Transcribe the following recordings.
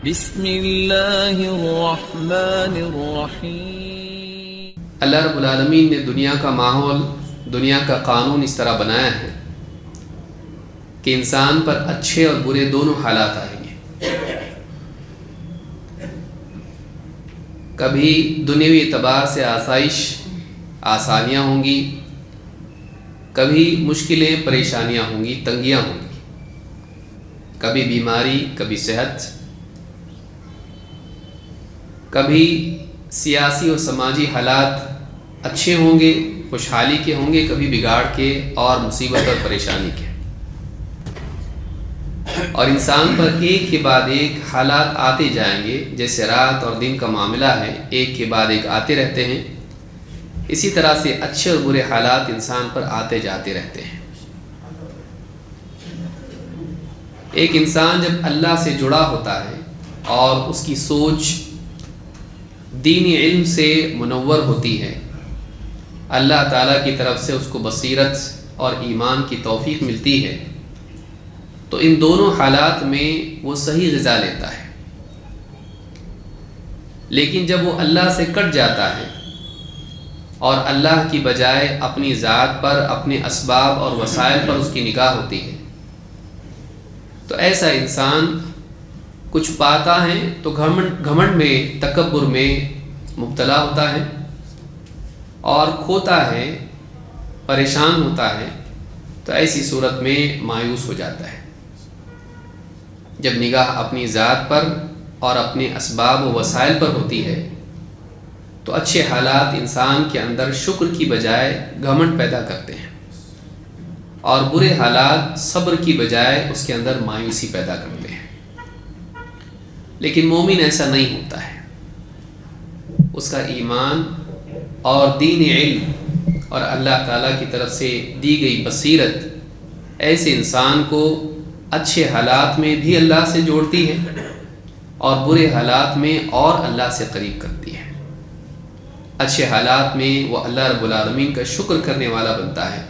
بسم اللہ الرحمن الرحیم۔ اللہ رب العالمین نے دنیا کا ماحول، دنیا کا قانون اس طرح بنایا ہے کہ انسان پر اچھے اور برے دونوں حالات آئیں گے۔ کبھی دنیوی اعتبار سے آسائش، آسانیاں ہوں گی، کبھی مشکلیں، پریشانیاں ہوں گی، تنگیاں ہوں گی، کبھی بیماری، کبھی صحت، کبھی سیاسی اور سماجی حالات اچھے ہوں گے، خوشحالی کے ہوں گے، کبھی بگاڑ کے اور مصیبت اور پریشانی کے۔ اور انسان پر ایک کے بعد ایک حالات آتے جائیں گے، جیسے رات اور دن کا معاملہ ہے، ایک کے بعد ایک آتے رہتے ہیں۔ اسی طرح سے اچھے اور برے حالات انسان پر آتے جاتے رہتے ہیں۔ ایک انسان جب اللہ سے جڑا ہوتا ہے اور اس کی سوچ دینی علم سے منور ہوتی ہے، اللہ تعالیٰ کی طرف سے اس کو بصیرت اور ایمان کی توفیق ملتی ہے، تو ان دونوں حالات میں وہ صحیح غذا لیتا ہے۔ لیکن جب وہ اللہ سے کٹ جاتا ہے اور اللہ کی بجائے اپنی ذات پر، اپنے اسباب اور وسائل پر اس کی نگاہ ہوتی ہے، تو ایسا انسان کچھ پاتا ہے تو گھمنڈ میں، تکبر میں مبتلا ہوتا ہے، اور کھوتا ہے، پریشان ہوتا ہے، تو ایسی صورت میں مایوس ہو جاتا ہے۔ جب نگاہ اپنی ذات پر اور اپنے اسباب و وسائل پر ہوتی ہے تو اچھے حالات انسان کے اندر شکر کی بجائے گھمنڈ پیدا کرتے ہیں، اور برے حالات صبر کی بجائے اس کے اندر مایوسی پیدا کرتے ہیں۔ لیکن مومن ایسا نہیں ہوتا ہے۔ اس کا ایمان اور دین علم اور اللہ تعالیٰ کی طرف سے دی گئی بصیرت ایسے انسان کو اچھے حالات میں بھی اللہ سے جوڑتی ہے اور برے حالات میں اور اللہ سے قریب کرتی ہے۔ اچھے حالات میں وہ اللہ رب العالمین کا شکر کرنے والا بنتا ہے،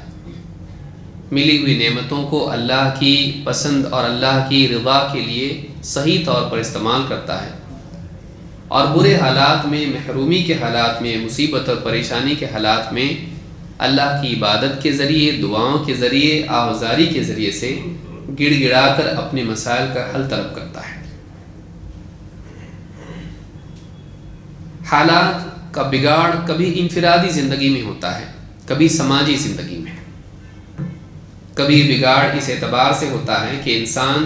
ملی ہوئی نعمتوں کو اللہ کی پسند اور اللہ کی رضا کے لیے صحیح طور پر استعمال کرتا ہے، اور برے حالات میں، محرومی کے حالات میں، مصیبت اور پریشانی کے حالات میں اللہ کی عبادت کے ذریعے، دعاؤں کے ذریعے، آوازاری کے ذریعے سے گڑ گڑا کر اپنے مسائل کا حل طلب کرتا ہے۔ حالات کا بگاڑ کبھی انفرادی زندگی میں ہوتا ہے، کبھی سماجی زندگی میں۔ کبھی بگاڑ اس اعتبار سے ہوتا ہے کہ انسان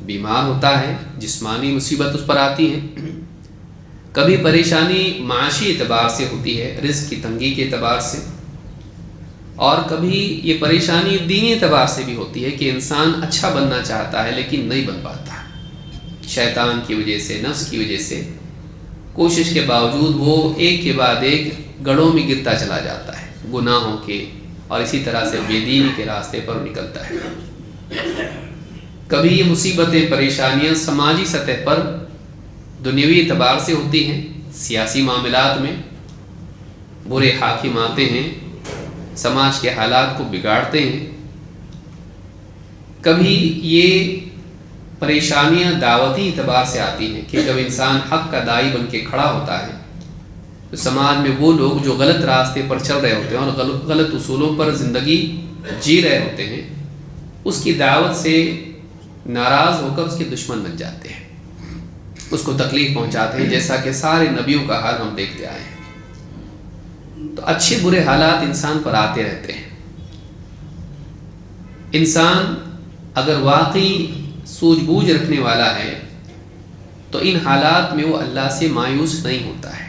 بیمار ہوتا ہے، جسمانی مصیبت اس پر آتی ہے۔ کبھی پریشانی معاشی اعتبار سے ہوتی ہے، رزق کی تنگی کے اعتبار سے، اور کبھی یہ پریشانی دینی اعتبار سے بھی ہوتی ہے کہ انسان اچھا بننا چاہتا ہے لیکن نہیں بن پاتا، شیطان کی وجہ سے، نفس کی وجہ سے کوشش کے باوجود وہ ایک کے بعد ایک گڑھوں میں گرتا چلا جاتا ہے، گناہوں کے اور اسی طرح سے بے دینی کے راستے پر نکلتا ہے۔ کبھی یہ مصیبتیں، پریشانیاں سماجی سطح پر دنیوی اعتبار سے ہوتی ہیں، سیاسی معاملات میں برے حاکم آتے ہیں، سماج کے حالات کو بگاڑتے ہیں۔ کبھی یہ پریشانیاں دعوتی اعتبار سے آتی ہیں کہ جب انسان حق کا داعی بن کے کھڑا ہوتا ہے تو سماج میں وہ لوگ جو غلط راستے پر چل رہے ہوتے ہیں اور غلط اصولوں پر زندگی جی رہے ہوتے ہیں، اس کی دعوت سے ناراض ہو کر اس کے دشمن بن جاتے ہیں، اس کو تکلیف پہنچاتے ہیں، جیسا کہ سارے نبیوں کا حال ہم دیکھتے آئے ہیں۔ تو اچھے برے حالات انسان پر آتے رہتے ہیں۔ انسان اگر واقعی سوجھ بوجھ رکھنے والا ہے تو ان حالات میں وہ اللہ سے مایوس نہیں ہوتا ہے،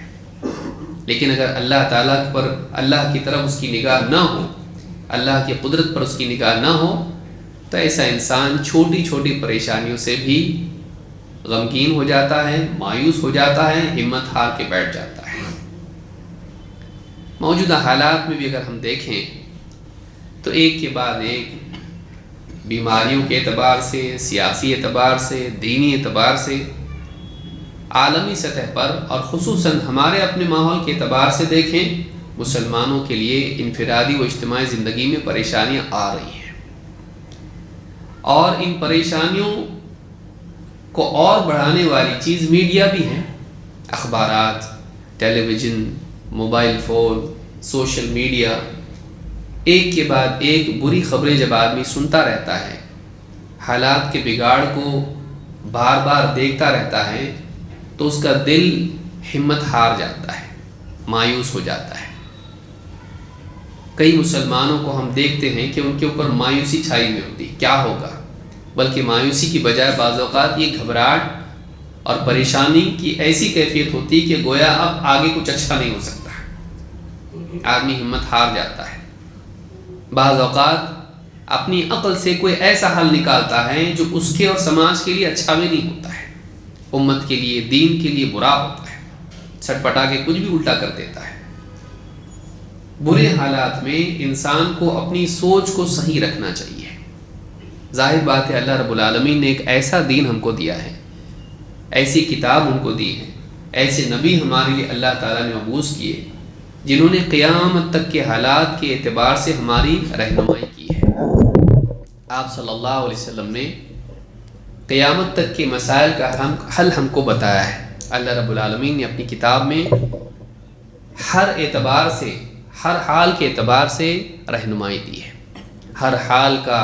لیکن اگر اللہ تعالیٰ پر، اللہ کی طرف اس کی نگاہ نہ ہو، اللہ کی قدرت پر اس کی نگاہ نہ ہو، تو ایسا انسان چھوٹی چھوٹی پریشانیوں سے بھی غمگین ہو جاتا ہے، مایوس ہو جاتا ہے، ہمت ہار کے بیٹھ جاتا ہے۔ موجودہ حالات میں بھی اگر ہم دیکھیں تو ایک کے بعد ایک بیماریوں کے اعتبار سے، سیاسی اعتبار سے، دینی اعتبار سے، عالمی سطح پر اور خصوصاً ہمارے اپنے ماحول کے اعتبار سے دیکھیں، مسلمانوں کے لیے انفرادی و اجتماعی زندگی میں پریشانیاں آ رہی ہیں، اور ان پریشانیوں کو اور بڑھانے والی چیز میڈیا بھی ہے، اخبارات، television, mobile phone, social media, ایک کے بعد ایک بری خبریں جب آدمی سنتا رہتا ہے، حالات کے بگاڑ کو بار بار دیکھتا رہتا ہے، تو اس کا دل ہمت ہار جاتا ہے، مایوس ہو جاتا ہے۔ کئی مسلمانوں کو ہم دیکھتے ہیں کہ ان کے اوپر مایوسی چھائی ہوئی ہوتی، کیا ہوگا، بلکہ مایوسی کی بجائے بعض اوقات یہ گھبراہٹ اور پریشانی کی ایسی کیفیت ہوتی کہ گویا اب آگے کچھ اچھا نہیں ہو سکتا، آدمی ہمت ہار جاتا ہے۔ بعض اوقات اپنی عقل سے کوئی ایسا حل نکالتا ہے جو اس کے اور سماج کے لیے اچھا بھی نہیں ہوتا ہے، امت کے لیے، دین کے لیے برا ہوتا ہے، چھٹ پٹا کے کچھ بھی الٹا کر دیتا ہے۔ برے حالات میں انسان کو اپنی سوچ کو صحیح رکھنا چاہیے۔ ظاہر بات ہے اللہ رب العالمین نے ایک ایسا دین ہم کو دیا ہے، ایسی کتاب ہم کو دی ہے، ایسے نبی ہمارے لیے اللہ تعالیٰ نے مبعوث کیے جنہوں نے قیامت تک کے حالات کے اعتبار سے ہماری رہنمائی کی ہے۔ آپ صلی اللہ علیہ وسلم نے قیامت تک کے مسائل کا حل ہم کو بتایا ہے۔ اللہ رب العالمین نے اپنی کتاب میں ہر اعتبار سے، ہر حال کے اعتبار سے رہنمائی دی ہے، ہر حال کا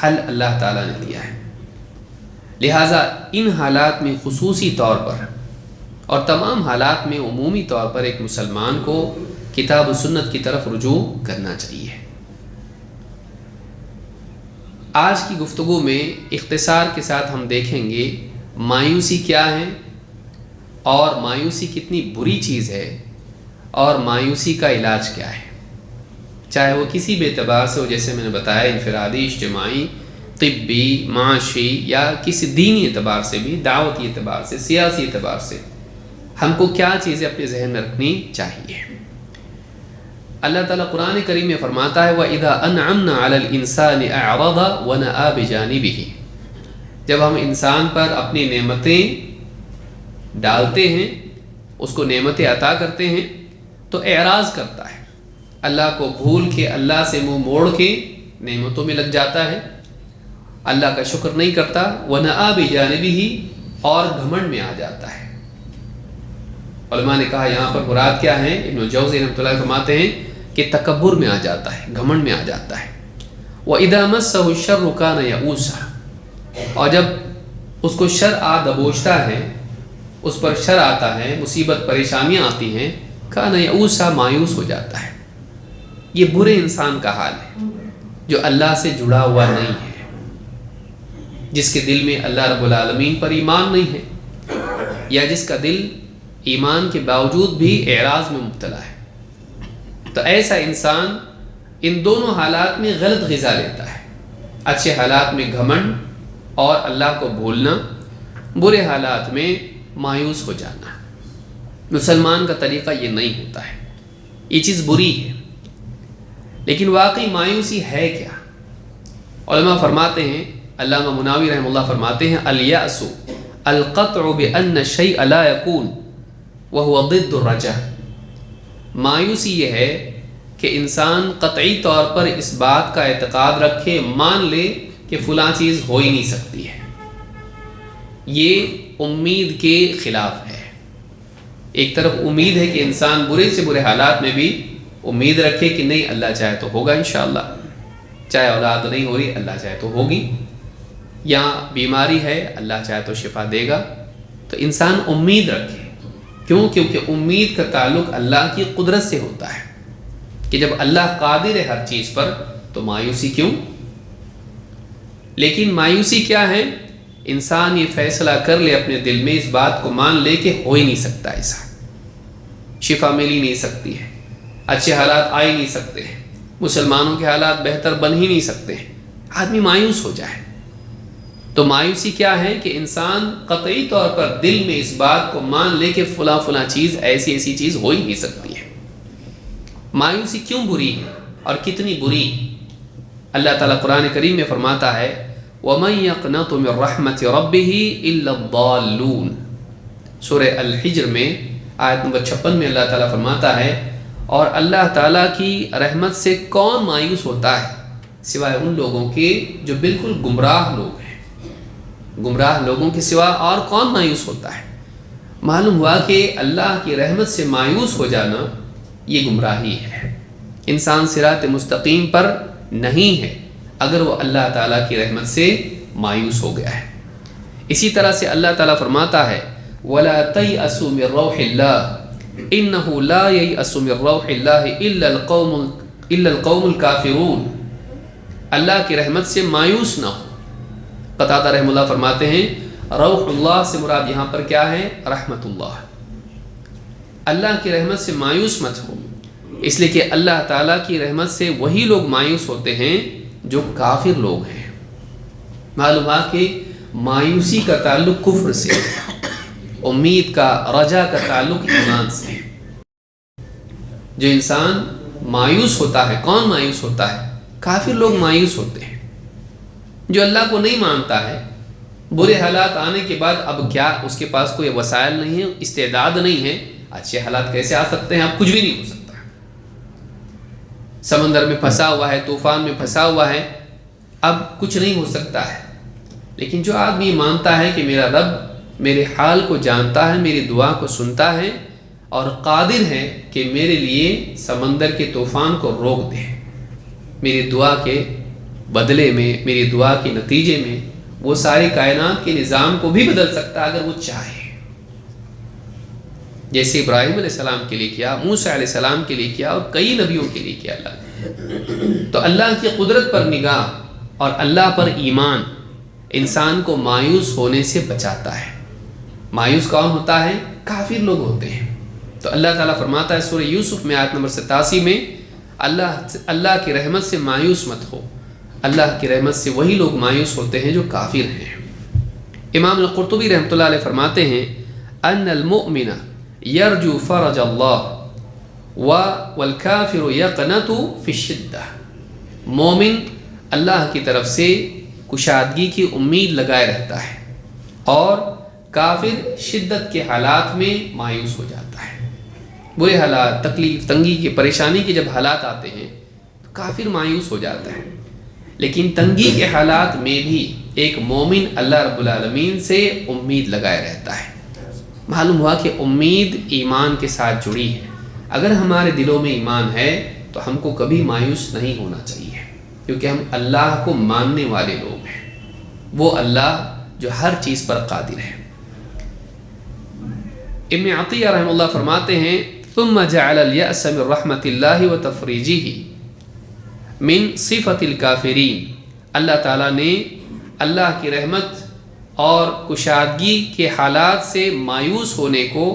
حل اللہ تعالیٰ نے دیا ہے۔ لہٰذا ان حالات میں خصوصی طور پر اور تمام حالات میں عمومی طور پر ایک مسلمان کو کتاب و سنت کی طرف رجوع کرنا چاہیے۔ آج کی گفتگو میں اختصار کے ساتھ ہم دیکھیں گے مایوسی کیا ہے، اور مایوسی کتنی بری چیز ہے، اور مایوسی کا علاج کیا ہے، چاہے وہ کسی بھی اعتبار سے ہو، جیسے میں نے بتایا انفرادی، اجتماعی، طبی، معاشی یا کسی دینی اعتبار سے بھی، دعوتی اعتبار سے، سیاسی اعتبار سے ہم کو کیا چیزیں اپنے ذہن میں رکھنی چاہیے۔ اللہ تعالیٰ قرآن کریم میں فرماتا ہے وَإِذَا أَنْعَمْنَا عَلَى الْإِنسَانِ أَعْرَضَ وَنَأَى بِجَانِبِهِ، جب ہم انسان پر اپنی نعمتیں ڈالتے ہیں، اس کو نعمتیں عطا کرتے ہیں، تو اعراض کرتا ہے، اللہ کو بھول کے، اللہ سے منہ موڑ کے نعمتوں میں لگ جاتا ہے، اللہ کا شکر نہیں کرتا، وَنَأَى بِجَانِبِهِ، اور گھمنڈ میں آ جاتا ہے۔ علماء نے کہا یہاں پر مراد کیا ہے؟ ابن جوزی رحمۃ اللہ فرماتے ہیں کہ تکبر میں آ جاتا ہے، گھمنڈ میں آ جاتا ہے۔ وَإِذَا مَسَّهُ الشَّرُّ كَانَ يَئُوسًا، اور جب اس کو شر آ دبوچتا ہے، اس پر شر آتا ہے، مصیبت پریشانیاں آتی ہیں، كَانَ يَئُوسًا، مایوس ہو جاتا ہے۔ یہ برے انسان کا حال ہے جو اللہ سے جڑا ہوا نہیں ہے، جس کے دل میں اللہ رب العالمین پر ایمان نہیں ہے، یا جس کا دل ایمان کے باوجود بھی اعراض میں مبتلا ہے۔ تو ایسا انسان ان دونوں حالات میں غلط غذا لیتا ہے، اچھے حالات میں گھمنڈ اور اللہ کو بھولنا، برے حالات میں مایوس ہو جانا۔ مسلمان کا طریقہ یہ نہیں ہوتا ہے، یہ چیز بری ہے۔ لیکن واقعی مایوسی ہے کیا؟ علماء فرماتے ہیں، علامہ مناوی رحمہ اللہ فرماتے ہیں الیأس القطع بأن الشیء لا یکون وہو ضد الرجا۔ مایوسی یہ ہے کہ انسان قطعی طور پر اس بات کا اعتقاد رکھے، مان لے کہ فلاں چیز ہو ہی نہیں سکتی ہے، یہ امید کے خلاف ہے۔ ایک طرف امید ہے کہ انسان برے سے برے حالات میں بھی امید رکھے کہ نہیں، اللہ چاہے تو ہوگا انشاءاللہ، چاہے اولاد نہیں ہو رہی، اللہ چاہے تو ہوگی، یا بیماری ہے، اللہ چاہے تو شفا دے گا، تو انسان امید رکھے۔ کیوں؟ کیونکہ امید کا تعلق اللہ کی قدرت سے ہوتا ہے، کہ جب اللہ قادر ہے ہر چیز پر تو مایوسی کیوں؟ لیکن مایوسی کیا ہے؟ انسان یہ فیصلہ کر لے اپنے دل میں، اس بات کو مان لے کہ ہو ہی نہیں سکتا، ایسا شفا مل ہی نہیں سکتی ہے، اچھے حالات آ ہی نہیں سکتے ہیں، مسلمانوں کے حالات بہتر بن ہی نہیں سکتے ہیں، آدمی مایوس ہو جائے۔ تو مایوسی کیا ہے کہ انسان قطعی طور پر دل میں اس بات کو مان لے کہ فلاں فلاں چیز، ایسی چیز ہو ہی نہیں سکتی ہے۔ مایوسی کیوں بری ہے اور کتنی بری؟ اللہ تعالیٰ قرآن کریم میں فرماتا ہے وَمَن يَقْنَطُ مِن رَحْمَةِ رَبِّهِ إِلَّا الضَّالُّونَ، سورہ الحجر میں آیت نمبر 56 میں اللہ تعالیٰ فرماتا ہے اور اللہ تعالیٰ کی رحمت سے کون مایوس ہوتا ہے سوائے ان لوگوں کے جو بالکل گمراہ لوگ ہیں۔ گمراہ لوگوں کے سوا اور کون مایوس ہوتا ہے؟ معلوم ہوا کہ اللہ کی رحمت سے مایوس ہو جانا یہ گمراہی ہے، انسان صراط مستقیم پر نہیں ہے اگر وہ اللہ تعالیٰ کی رحمت سے مایوس ہو گیا ہے۔ اسی طرح سے اللہ تعالیٰ فرماتا ہے وَلَا تَيْأَسُوا مِن رَوْحِ اللَّهِ إِنَّهُ لَا يَيْأَسُ مِن رَوْحِ اللَّهِ إِلَّا الْقَوْمُ الْكَافِرُونَ، اللہ کی رحمت سے مایوس نہ ہو۔ قتادہ رحمہ اللہ فرماتے ہیں روح اللہ سے مراد یہاں پر کیا ہے؟ رحمت اللہ۔ اللہ کی رحمت سے مایوس مت ہو، اس لیے کہ اللہ تعالیٰ کی رحمت سے وہی لوگ مایوس ہوتے ہیں جو کافر لوگ ہیں۔ معلوم ہوا کہ مایوسی کا تعلق کفر سے، امید کا، رجا کا تعلق ایمان سے۔ جو انسان مایوس ہوتا ہے، کون مایوس ہوتا ہے؟ کافر لوگ مایوس ہوتے ہیں۔ جو اللہ کو نہیں مانتا ہے، برے حالات آنے کے بعد اب کیا اس کے پاس کوئی وسائل نہیں ہے، استعداد نہیں ہے، اچھے حالات کیسے آ سکتے ہیں؟ اب کچھ بھی نہیں ہو سکتا۔ سمندر میں پھنسا ہوا ہے، طوفان میں پھنسا ہوا ہے، اب کچھ نہیں ہو سکتا ہے۔ لیکن جو آدمی مانتا ہے کہ میرا رب میرے حال کو جانتا ہے، میری دعا کو سنتا ہے اور قادر ہے کہ میرے لیے سمندر کے طوفان کو روک دے، میری دعا کے بدلے میں، میری دعا کے نتیجے میں وہ ساری کائنات کے نظام کو بھی بدل سکتا ہے اگر وہ چاہے، جیسے ابراہیم علیہ السلام کے لیے کیا، موسیٰ علیہ السلام کے لیے کیا اور کئی نبیوں کے لیے کیا اللہ نے۔ تو اللہ کی قدرت پر نگاہ اور اللہ پر ایمان انسان کو مایوس ہونے سے بچاتا ہے۔ مایوس کون ہوتا ہے؟ کافر لوگ ہوتے ہیں۔ تو اللہ تعالیٰ فرماتا ہے سورہ یوسف میں آیت نمبر 87 میں اللہ کی رحمت سے مایوس مت ہو، اللہ کی رحمت سے وہی لوگ مایوس ہوتے ہیں جو کافر ہیں۔ امام القرطبی رحمۃ اللہ علیہ فرماتے ہیں ان المؤمن یرجو فرج اللہ والکافر یقنط فی الشدہ، مومن اللہ کی طرف سے کشادگی کی امید لگائے رہتا ہے اور کافر شدت کے حالات میں مایوس ہو جاتا ہے۔ برے حالات، تکلیف، تنگی کی، پریشانی کے جب حالات آتے ہیں تو کافر مایوس ہو جاتا ہے، لیکن تنگی کے حالات میں بھی ایک مومن اللہ رب العالمین سے امید لگائے رہتا ہے۔ معلوم ہوا کہ امید ایمان کے ساتھ جڑی ہے۔ اگر ہمارے دلوں میں ایمان ہے تو ہم کو کبھی مایوس نہیں ہونا چاہیے، کیونکہ ہم اللہ کو ماننے والے لوگ ہیں، وہ اللہ جو ہر چیز پر قادر ہے۔ ابن عطیہ رحمہ اللہ فرماتے ہیں ثم جعل اليأس من رحمت اللہ وتفریجہ من صفت الکافرین، اللہ تعالیٰ نے اللہ کی رحمت اور کشادگی کے حالات سے مایوس ہونے کو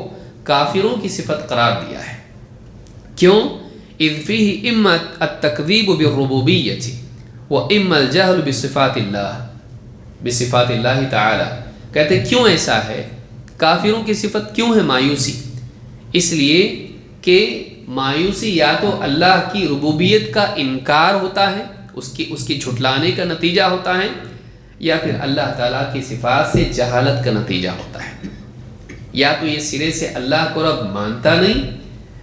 کافروں کی صفت قرار دیا ہے۔ کیوں؟ اذ فیہ اما التکذیب بالربوبیۃ و اما الجہل بصفات اللہ تعالی۔ کہتے کیوں ایسا ہے؟ کافروں کی صفت کیوں ہے مایوسی؟ اس لیے کہ مایوسی یا تو اللہ کی ربوبیت کا انکار ہوتا ہے، اس کی جھٹلانے کا نتیجہ ہوتا ہے، یا پھر اللہ تعالیٰ کی صفات سے جہالت کا نتیجہ ہوتا ہے۔ یا تو یہ سرے سے اللہ کو رب مانتا نہیں،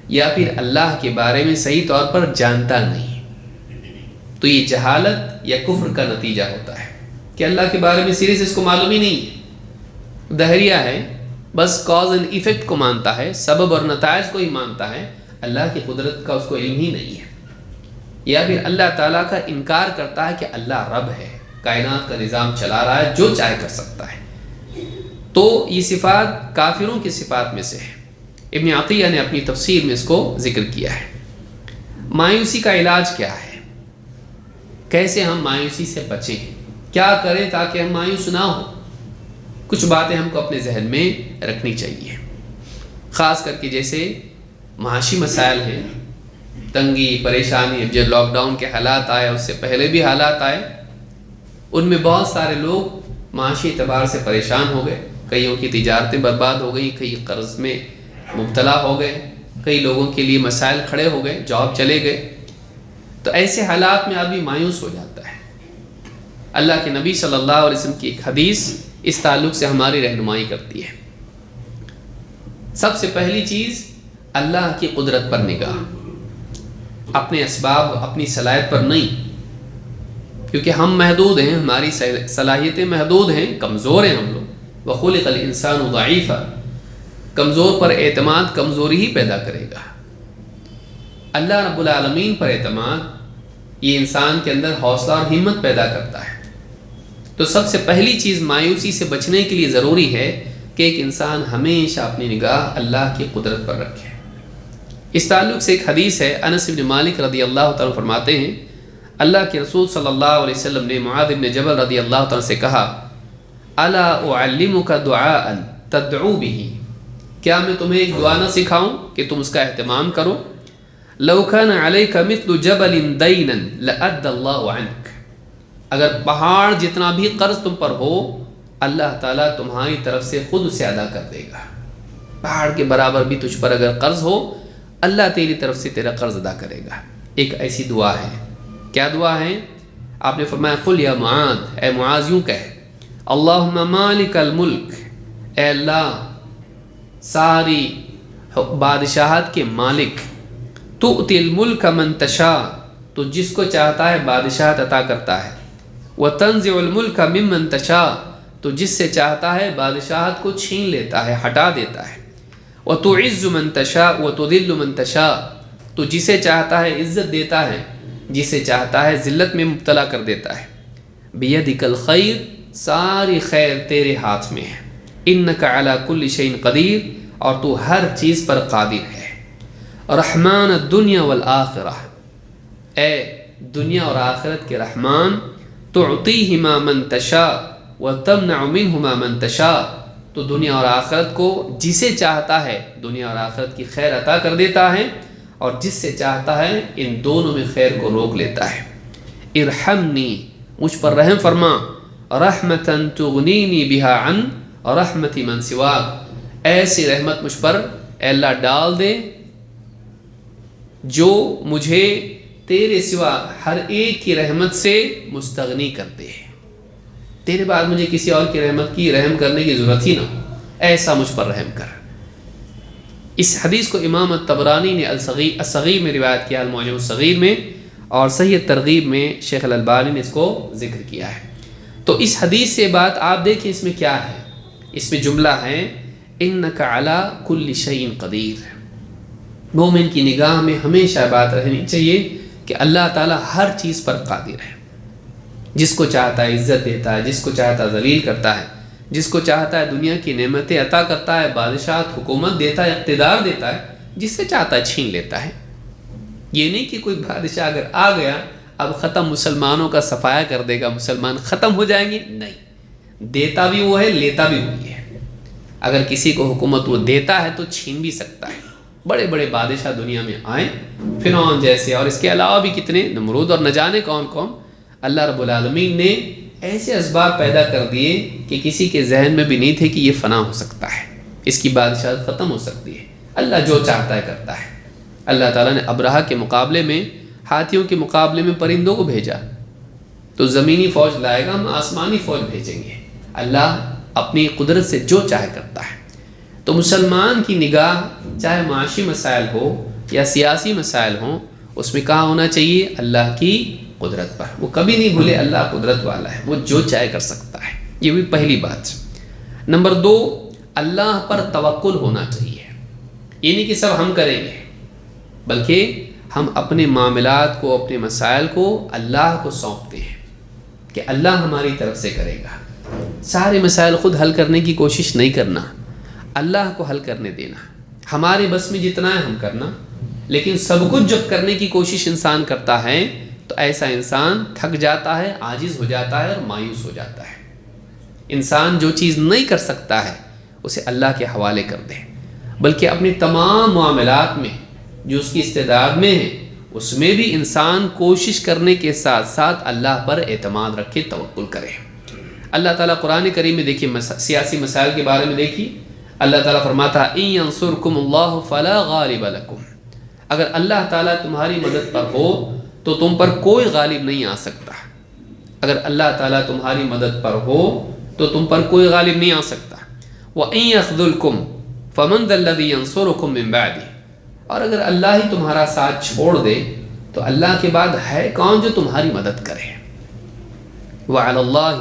یا پھر اللہ کے بارے میں صحیح طور پر جانتا نہیں، تو یہ جہالت یا کفر کا نتیجہ ہوتا ہے کہ اللہ کے بارے میں سرے سے اس کو معلوم ہی نہیں ہے، دہریہ ہے، بس کاز اینڈ ایفیکٹ کو مانتا ہے، سبب اور نتائج کو ہی مانتا ہے، اللہ کی قدرت کا اس کو علم ہی نہیں ہے۔ یا پھر اللہ تعالیٰ کا انکار کرتا ہے کہ اللہ رب ہے، کائنات کا نظام چلا رہا ہے، جو چاہے کر سکتا ہے۔ تو یہ صفات کافروں کی صفات میں سے ہے۔ ابن عطیہ نے اپنی تفسیر میں اس کو ذکر کیا ہے۔ مایوسی کا علاج کیا ہے؟ کیسے ہم مایوسی سے بچیں؟ کیا کریں تاکہ ہم مایوس نہ ہوں؟ کچھ باتیں ہم کو اپنے ذہن میں رکھنی چاہیے، خاص کر کے جیسے معاشی مسائل ہیں، تنگی، پریشانی، جو لاک ڈاؤن کے حالات آئے، اس سے پہلے بھی حالات آئے، ان میں بہت سارے لوگ معاشی اعتبار سے پریشان ہو گئے، کئیوں کی تجارتیں برباد ہو گئیں، کئی قرض میں مبتلا ہو گئے، کئی لوگوں کے لیے مسائل کھڑے ہو گئے، جاب چلے گئے۔ تو ایسے حالات میں آدمی مایوس ہو جاتا ہے۔ اللہ کے نبی صلی اللہ علیہ وسلم کی ایک حدیث اس تعلق سے ہماری رہنمائی کرتی ہے۔ سب سے پہلی چیز اللہ کی قدرت پر نگاہ، اپنے اسباب، اپنی صلاحیت پر نہیں، کیونکہ ہم محدود ہیں، ہماری صلاحیتیں محدود ہیں، کمزور ہیں ہم لوگ۔ وَخُلِقَ الْإِنسَانُ ضَعِيفًا، کمزور پر اعتماد کمزوری ہی پیدا کرے گا۔ اللہ رب العالمین پر اعتماد یہ انسان کے اندر حوصلہ اور ہمت پیدا کرتا ہے۔ تو سب سے پہلی چیز مایوسی سے بچنے کے لیے ضروری ہے کہ ایک انسان ہمیشہ اپنی نگاہ اللہ کی قدرت پر رکھے۔ اس تعلق سے ایک حدیث ہے، انس بن مالک رضی اللہ تعالیٰ فرماتے ہیں اللہ کے رسول صلی اللہ علیہ وسلم نے معاذ بن جبل رضی اللہ تعالیٰ سے کہا، الا اعلمک دعاء تدعو به، کیا میں تمہیں ایک دعا نہ سکھاؤں کہ تم اس کا اہتمام کرو؟ لو کان علیک مثل جبل دینا لأد اللہ عنک، اگر پہاڑ جتنا بھی قرض تم پر ہو اللہ تعالیٰ تمہاری طرف سے خود اسے ادا کر دے گا۔ پہاڑ کے برابر بھی تجھ پر اگر قرض ہو اللہ تیری طرف سے تیرا قرض ادا کرے گا۔ ایک ایسی دعا ہے۔ کیا دعا ہے؟ آپ نے فرمایا قل یا معاذ، اے معاذ یوں کہے، اللہم مالک الملک، اے اللہ ساری بادشاہت کے مالک، تؤتی الملک من تشاء، تو جس کو چاہتا ہے بادشاہت عطا کرتا ہے، وتنزع الملک ممن تشاء، تو جس سے چاہتا ہے بادشاہت کو چھین لیتا ہے، ہٹا دیتا ہے، وتعز من تشاء وتذل من تشاء، تو جسے چاہتا ہے عزت دیتا ہے، جسے چاہتا ہے ذلت میں مبتلا کر دیتا ہے۔ بیدک الخیر، ساری خیر تیرے ہاتھ میں ہے، انک علی کل شیء قدیر، اور تو ہر چیز پر قادر ہے۔ رحمان الدنیا والآخرہ، اے دنیا اور آخرت کے رحمان، تعطیہما من تشاء وتمنع منہما من تشاء، تو دنیا اور آخرت کو جسے چاہتا ہے دنیا اور آخرت کی خیر عطا کر دیتا ہے، اور جس سے چاہتا ہے ان دونوں میں خیر کو روک لیتا ہے۔ ارحمنی، مجھ پر رحم فرما، رحمتا تغنینی بہا عن رحمت من سواک، ایسی رحمت مجھ پر اے اللہ ڈال دے جو مجھے تیرے سوا ہر ایک کی رحمت سے مستغنی کر دے، تیرے بعد مجھے کسی اور کی رحمت کی رحم کرنے کی ضرورت ہی نہ ہو، ایسا مجھ پر رحم کر۔ اس حدیث کو امام الطبرانی نے الصغیر میں روایت کیا، المعجم الصغیر میں، اور صحیح ترغیب میں شیخ الالبانی نے اس کو ذکر کیا ہے۔ تو اس حدیث سے بات آپ دیکھیں اس میں کیا ہے، اس میں جملہ ہے انک علی کل شیء قدیر۔ مومن کی نگاہ میں ہمیشہ بات رہنی چاہیے کہ اللہ تعالیٰ ہر چیز پر قادر ہے، جس کو چاہتا ہے عزت دیتا ہے، جس کو چاہتا ہے ذلیل کرتا ہے، جس کو چاہتا ہے دنیا کی نعمتیں عطا کرتا ہے، بادشاہت حکومت دیتا ہے، اقتدار دیتا ہے، جس سے چاہتا ہے چھین لیتا ہے۔ یہ نہیں کہ کوئی بادشاہ اگر آ گیا اب ختم مسلمانوں کا صفایا کر دے گا، مسلمان ختم ہو جائیں گے، نہیں، دیتا بھی وہ ہے لیتا بھی وہی ہے۔ اگر کسی کو حکومت وہ دیتا ہے تو چھین بھی سکتا ہے۔ بڑے بڑے بادشاہ دنیا میں آئے، فرعون جیسے، اور اس کے علاوہ بھی کتنے، نمرود اور نہ جانے کون کون، اللہ رب العالمین نے ایسے اسباب پیدا کر دیے کہ کسی کے ذہن میں بھی نہیں تھے کہ یہ فنا ہو سکتا ہے، اس کی بادشاہت ختم ہو سکتی ہے۔ اللہ جو چاہتا ہے کرتا ہے۔ اللہ تعالیٰ نے ابرہہ کے مقابلے میں، ہاتھیوں کے مقابلے میں پرندوں کو بھیجا، تو زمینی فوج لائے گا، ہم آسمانی فوج بھیجیں گے۔ اللہ اپنی قدرت سے جو چاہے کرتا ہے۔ تو مسلمان کی نگاہ چاہے معاشی مسائل ہو یا سیاسی مسائل ہوں، اس میں کہاں ہونا چاہیے؟ اللہ کی قدرت پر۔ وہ کبھی نہیں بھولے اللہ قدرت والا ہے، وہ جو چاہے کر سکتا ہے۔ یہ بھی پہلی بات۔ نمبر 2، اللہ پر توکل ہونا چاہیے۔ یہ نہیں کہ سب ہم کریں گے، بلکہ ہم اپنے معاملات کو، اپنے مسائل کو اللہ کو سونپتے ہیں کہ اللہ ہماری طرف سے کرے گا۔ سارے مسائل خود حل کرنے کی کوشش نہیں کرنا، اللہ کو حل کرنے دینا۔ ہمارے بس میں جتنا ہے ہم کرنا، لیکن سب کچھ جب کرنے کی کوشش انسان کرتا ہے تو ایسا انسان تھک جاتا ہے، عاجز ہو جاتا ہے اور مایوس ہو جاتا ہے۔ انسان جو چیز نہیں کر سکتا ہے اسے اللہ کے حوالے کر دے، بلکہ اپنے تمام معاملات میں جو اس کی استعداد میں ہے اس میں بھی انسان کوشش کرنے کے ساتھ ساتھ اللہ پر اعتماد رکھے، توکل کرے۔ اللہ تعالیٰ قرآن کریم میں دیکھیے، سیاسی مسائل کے بارے میں دیکھیے، اللہ تعالیٰ فرماتا ہے اِن يَنصُرْكُمُ اللَّهُ فَلَا غَالِبَ لَكُمْ، اگر اللہ تعالیٰ تمہاری مدد پر ہو تو تم پر کوئی غالب نہیں آ سکتا۔ اگر اللہ تعالیٰ تمہاری مدد پر ہو تو تم پر کوئی غالب نہیں آ سکتا۔ وَإِن يَخْذُلْكُمْ فَمَنْ ذَا الَّذِي يَنصُرُكُمْ مِنْ بَعْدِهِ، اور اگر اللہ ہی تمہارا ساتھ چھوڑ دے تو اللہ کے بعد ہے کون جو تمہاری مدد کرے؟ وَعَلَى اللَّهِ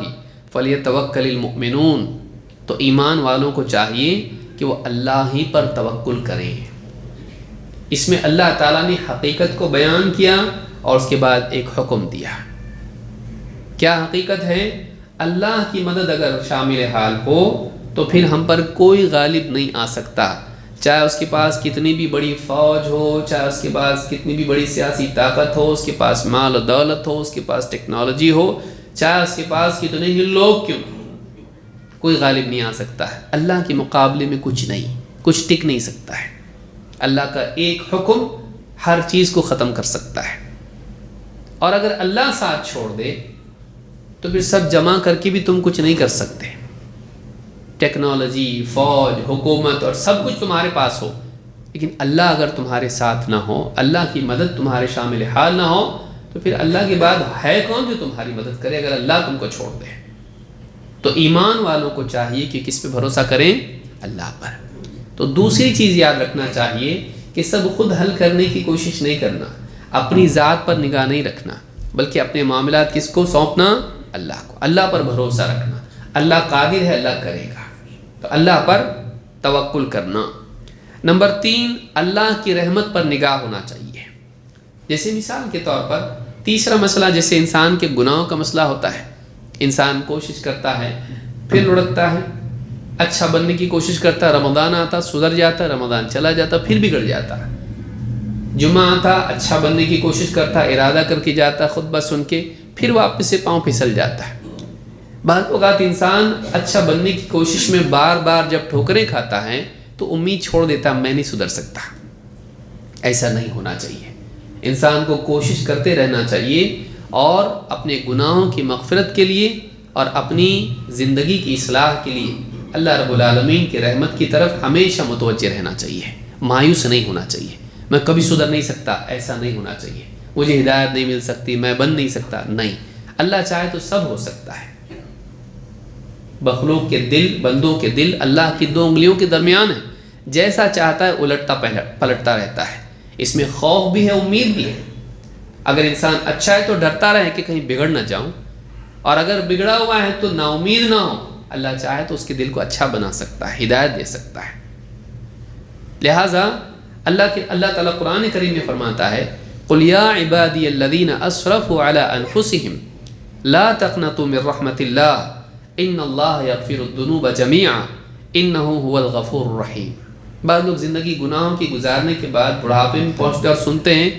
فَلْيَتَوَكَّلِ الْمُؤْمِنُونَ، تو ایمان والوں کو چاہیے کہ وہ اللہ ہی پر توکل کریں۔ اس میں اللہ تعالیٰ نے حقیقت کو بیان کیا اور اس کے بعد ایک حکم دیا۔ کیا حقیقت ہے؟ اللہ کی مدد اگر شامل حال ہو تو پھر ہم پر کوئی غالب نہیں آ سکتا، چاہے اس کے پاس کتنی بھی بڑی فوج ہو، چاہے اس کے پاس کتنی بھی بڑی سیاسی طاقت ہو، اس کے پاس مال و دولت ہو، اس کے پاس ٹیکنالوجی ہو، چاہے اس کے پاس کتنے ہی لوگ کیوں، کوئی غالب نہیں آ سکتا ہے۔ اللہ کے مقابلے میں کچھ نہیں، کچھ ٹک نہیں سکتا ہے۔ اللہ کا ایک حکم ہر چیز کو ختم کر سکتا ہے، اور اگر اللہ ساتھ چھوڑ دے تو پھر سب جمع کر کے بھی تم کچھ نہیں کر سکتے۔ ٹیکنالوجی، فوج، حکومت اور سب کچھ تمہارے پاس ہو، لیکن اللہ اگر تمہارے ساتھ نہ ہو، اللہ کی مدد تمہارے شامل حال نہ ہو، تو پھر اللہ کے بعد ہے کون جو تمہاری مدد کرے اگر اللہ تم کو چھوڑ دے؟ تو ایمان والوں کو چاہیے کہ کس پہ بھروسہ کریں؟ اللہ پر۔ تو دوسری چیز یاد رکھنا چاہیے کہ سب خود حل کرنے کی کوشش نہیں کرنا، اپنی ذات پر نگاہ نہیں رکھنا، بلکہ اپنے معاملات کس کو سونپنا؟ اللہ کو۔ اللہ پر بھروسہ رکھنا، اللہ قادر ہے، اللہ کرے گا، تو اللہ پر توکل کرنا۔ نمبر 3، اللہ کی رحمت پر نگاہ ہونا چاہیے۔ جیسے مثال کے طور پر تیسرا مسئلہ، جیسے انسان کے گناہوں کا مسئلہ ہوتا ہے، انسان کوشش کرتا ہے پھر لڑکتا ہے، اچھا بننے کی کوشش کرتا ہے، رمضان آتا سدھر جاتا، رمضان چلا جاتا پھر بگڑ جاتا، جمعہ آتا اچھا بننے کی کوشش کرتا، ارادہ کر کے جاتا، خطبہ سن کے پھر واپس سے پاؤں پھسل جاتا ہے۔ بعض اوقات انسان اچھا بننے کی کوشش میں بار بار جب ٹھوکریں کھاتا ہے تو امید چھوڑ دیتا، میں نہیں سدھر سکتا۔ ایسا نہیں ہونا چاہیے، انسان کو کوشش کرتے رہنا چاہیے، اور اپنے گناہوں کی مغفرت کے لیے اور اپنی زندگی کی اصلاح کے لیے اللہ رب العالمین کی رحمت کی طرف ہمیشہ متوجہ رہنا چاہیے، مایوس نہیں ہونا چاہیے۔ میں کبھی سدھر نہیں سکتا، ایسا نہیں ہونا چاہیے، مجھے ہدایت نہیں مل سکتی، میں بن نہیں سکتا، نہیں، اللہ چاہے تو سب ہو سکتا ہے۔ مخلوق کے دل، بندوں کے دل اللہ کی 2 انگلیوں کے درمیان ہے، جیسا چاہتا ہے الٹتا پلٹتا رہتا ہے۔ اس میں خوف بھی ہے، امید بھی ہے۔ اگر انسان اچھا ہے تو ڈرتا رہے کہ کہیں بگڑ نہ جاؤں، اور اگر بگڑا ہوا ہے تو نا امید نہ ہو، اللہ چاہے تو اس کے دل کو اچھا بنا سکتا ہے، ہدایت دے سکتا ہے۔ لہٰذا اللہ تعالیٰ قرآن کریم میں فرماتا ہے، قُلْ يَا عِبَادِيَ الَّذِينَ أَسْرَفُوا عَلَىٰ أَنفُسِهِمْ لَا تَقْنَطُوا مِن رَحْمَةِ اللَّهِ إِنَّ اللَّهَ يَغْفِرُ الذُّنُوبَ جَمِيعًا إِنَّهُ هُوَ الْغَفُورُ الرَّحِيمُ۔ بعض لوگ زندگی گناہوں کی گزارنے کے بعد بڑھاپے میں پہنچ کر سنتے ہیں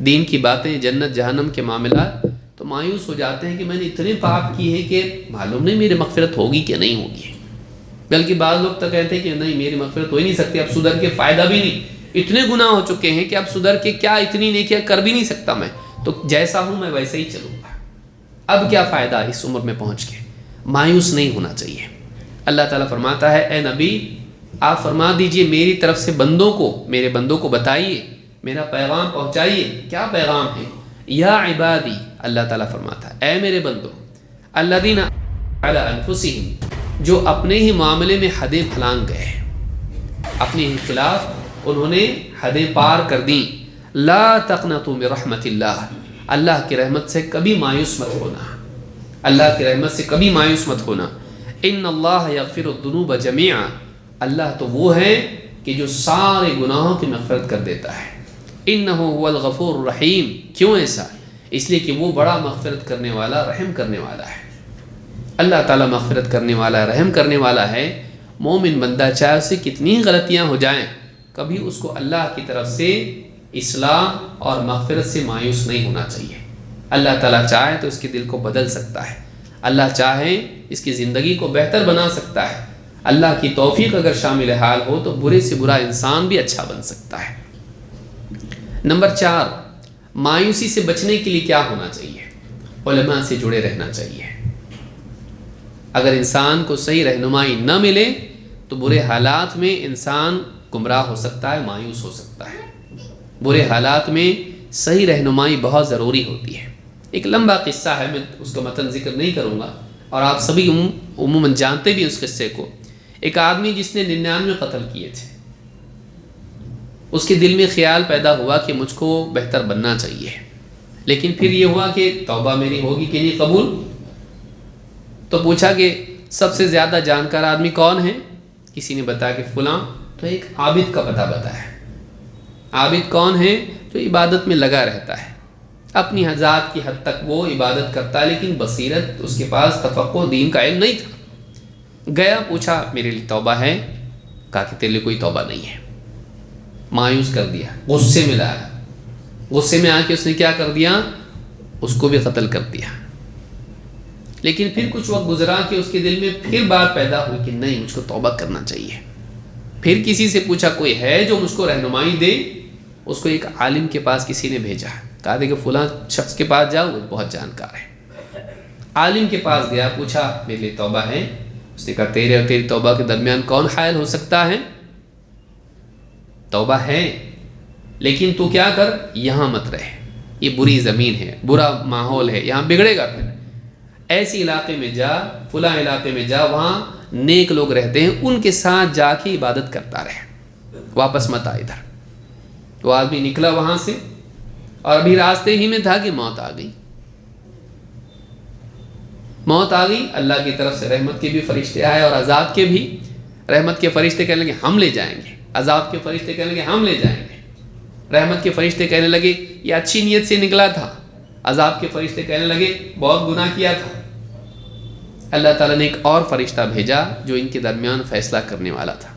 دین کی باتیں، جنت جہنم کے معاملات، تو مایوس ہو جاتے ہیں کہ میں نے اتنے پاپ کیے ہیں کہ معلوم نہیں میری مغفرت ہوگی کہ نہیں ہوگی۔ بلکہ بعض لوگ تو کہتے ہیں کہ نہیں میری مغفرت ہو ہی نہیں سکتی، اب سدھر کے فائدہ بھی نہیں، اتنے گناہ ہو چکے ہیں کہ اب سدھر کے کیا اتنی نیکیاں کر بھی نہیں سکتا میں، تو جیسا ہوں میں ویسے ہی چلوں گا، اب کیا فائدہ اس عمر میں پہنچ کے۔ مایوس نہیں ہونا چاہیے۔ اللہ تعالیٰ فرماتا ہے، اے نبی آپ فرما دیجئے میری طرف سے میرے بندوں کو بتائیے، میرا پیغام پہنچائیے۔ کیا پیغام ہے؟ یا عبادی، اللہ تعالیٰ فرماتا ہے اے میرے بندو، الذین علی انفسہم، جو اپنے ہی معاملے میں حدیں پھلانگ گئے، اپنے ہی خلاف انہوں نے حدیں پار کر دیں۔ لا تقنطوا من رحمت اللہ، اللہ کی رحمت سے کبھی مایوس مت ہونا، اللہ کی رحمت سے کبھی مایوس مت ہونا۔ ان اللہ یغفر الذنوب جميعا، اللہ تو وہ ہے کہ جو سارے گناہوں کی مغفرت کر دیتا ہے۔ انہ هو الغفور الرحیم، کیوں ایسا؟ اس لیے کہ وہ بڑا مغفرت کرنے والا، رحم کرنے والا ہے۔ اللہ تعالیٰ مغفرت کرنے والا، رحم کرنے والا ہے۔ مومن بندہ چاہے اسے کتنی غلطیاں ہو جائیں، کبھی اس کو اللہ کی طرف سے اصلاح اور مغفرت سے مایوس نہیں ہونا چاہیے۔ اللہ تعالیٰ چاہے تو اس کے دل کو بدل سکتا ہے، اللہ چاہے اس کی زندگی کو بہتر بنا سکتا ہے۔ اللہ کی توفیق اگر شامل حال ہو تو برے سے برا انسان بھی اچھا بن سکتا ہے۔ نمبر 4، مایوسی سے بچنے کے لیے کیا ہونا چاہیے؟ علماء سے جڑے رہنا چاہیے۔ اگر انسان کو صحیح رہنمائی نہ ملے تو برے حالات میں انسان گمراہ ہو سکتا ہے، مایوس ہو سکتا ہے۔ برے حالات میں صحیح رہنمائی بہت ضروری ہوتی ہے۔ ایک لمبا قصہ ہے، میں اس کا متن ذکر نہیں کروں گا، اور آپ سبھی عموماً جانتے بھی اس قصے کو۔ ایک آدمی جس نے 99 قتل کیے تھے، اس کے دل میں خیال پیدا ہوا کہ مجھ کو بہتر بننا چاہیے، لیکن پھر یہ ہوا کہ توبہ میری ہوگی کہ نہیں قبول؟ تو پوچھا کہ سب سے زیادہ جانکار آدمی کون ہے؟ کسی نے بتایا کہ فلاں. تو ایک عابد کا پتہ بتایا. عابد کون ہے؟ جو عبادت میں لگا رہتا ہے، اپنی ذات کی حد تک وہ عبادت کرتا ہے، لیکن بصیرت اس کے پاس تفقہ دین کا علم نہیں تھا. گیا پوچھا میرے لیے توبہ ہے؟ کہا کہ تیرے لیے کوئی توبہ نہیں ہے. مایوس کر دیا، غصے میں لایا. غصے میں آ کے اس نے کیا کر دیا؟ اس کو بھی قتل کر دیا. لیکن پھر کچھ وقت گزرا کہ اس کے دل میں پھر بات پیدا ہوئی کہ نہیں، مجھ کو توبہ کرنا چاہیے. پھر کسی سے پوچھا کوئی ہے جو مجھ کو رہنمائی دے؟ اس کو ایک عالم کے پاس کسی نے بھیجا. کہا کہ فلاں شخص کے پاس جاؤ، وہ بہت جانکار ہے. عالم کے پاس گیا، پوچھا میرے لیے توبہ ہے؟ اس نے کہا تیرے اور تیری توبہ کے درمیان کون حائل ہو سکتا ہے؟ توبہ ہے، لیکن تو کیا کر، یہاں مت رہے، یہ بری زمین ہے، برا ماحول ہے، یہاں بگڑے گا. پھر ایسی علاقے میں جا، فلاں علاقے میں جا، وہاں نیک لوگ رہتے ہیں، ان کے ساتھ جا کے عبادت کرتا رہے، واپس مت آ ادھر. وہ آدمی نکلا وہاں سے، اور ابھی راستے ہی میں تھا کہ موت آ گئی. موت آ گئی. اللہ کی طرف سے رحمت کے بھی فرشتے آئے اور عذاب کے بھی. رحمت کے فرشتے کہنے لگے ہم لے جائیں گے، عذاب کے فرشتے کہنے لگے ہم لے جائیں گے. رحمت کے فرشتے کہنے لگے یہ اچھی نیت سے نکلا تھا. عذاب کے فرشتے کہنے لگے بہت گناہ کیا تھا. اللہ تعالیٰ نے ایک اور فرشتہ بھیجا جو ان کے درمیان فیصلہ کرنے والا تھا.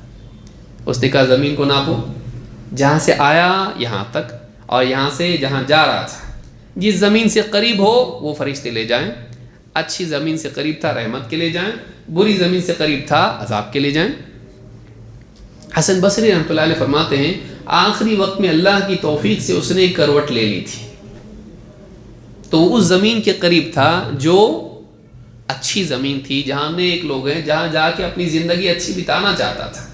اس نے کہا زمین کو ناپو، جہاں سے آیا یہاں تک، اور یہاں سے جہاں جا رہا تھا، جس زمین سے قریب ہو وہ فرشتے لے جائیں. اچھی زمین سے قریب تھا رحمت کے لے جائیں، بری زمین سے قریب تھا عذاب کے لے جائیں. حسن بصری رحمۃ اللہ علیہ فرماتے ہیں آخری وقت میں اللہ کی توفیق سے اس نے ایک کروٹ لے لی تھی، تو اس زمین کے قریب تھا جو اچھی زمین تھی، جہاں نیک لوگ ہیں، جہاں جا کے اپنی زندگی اچھی بتانا چاہتا تھا.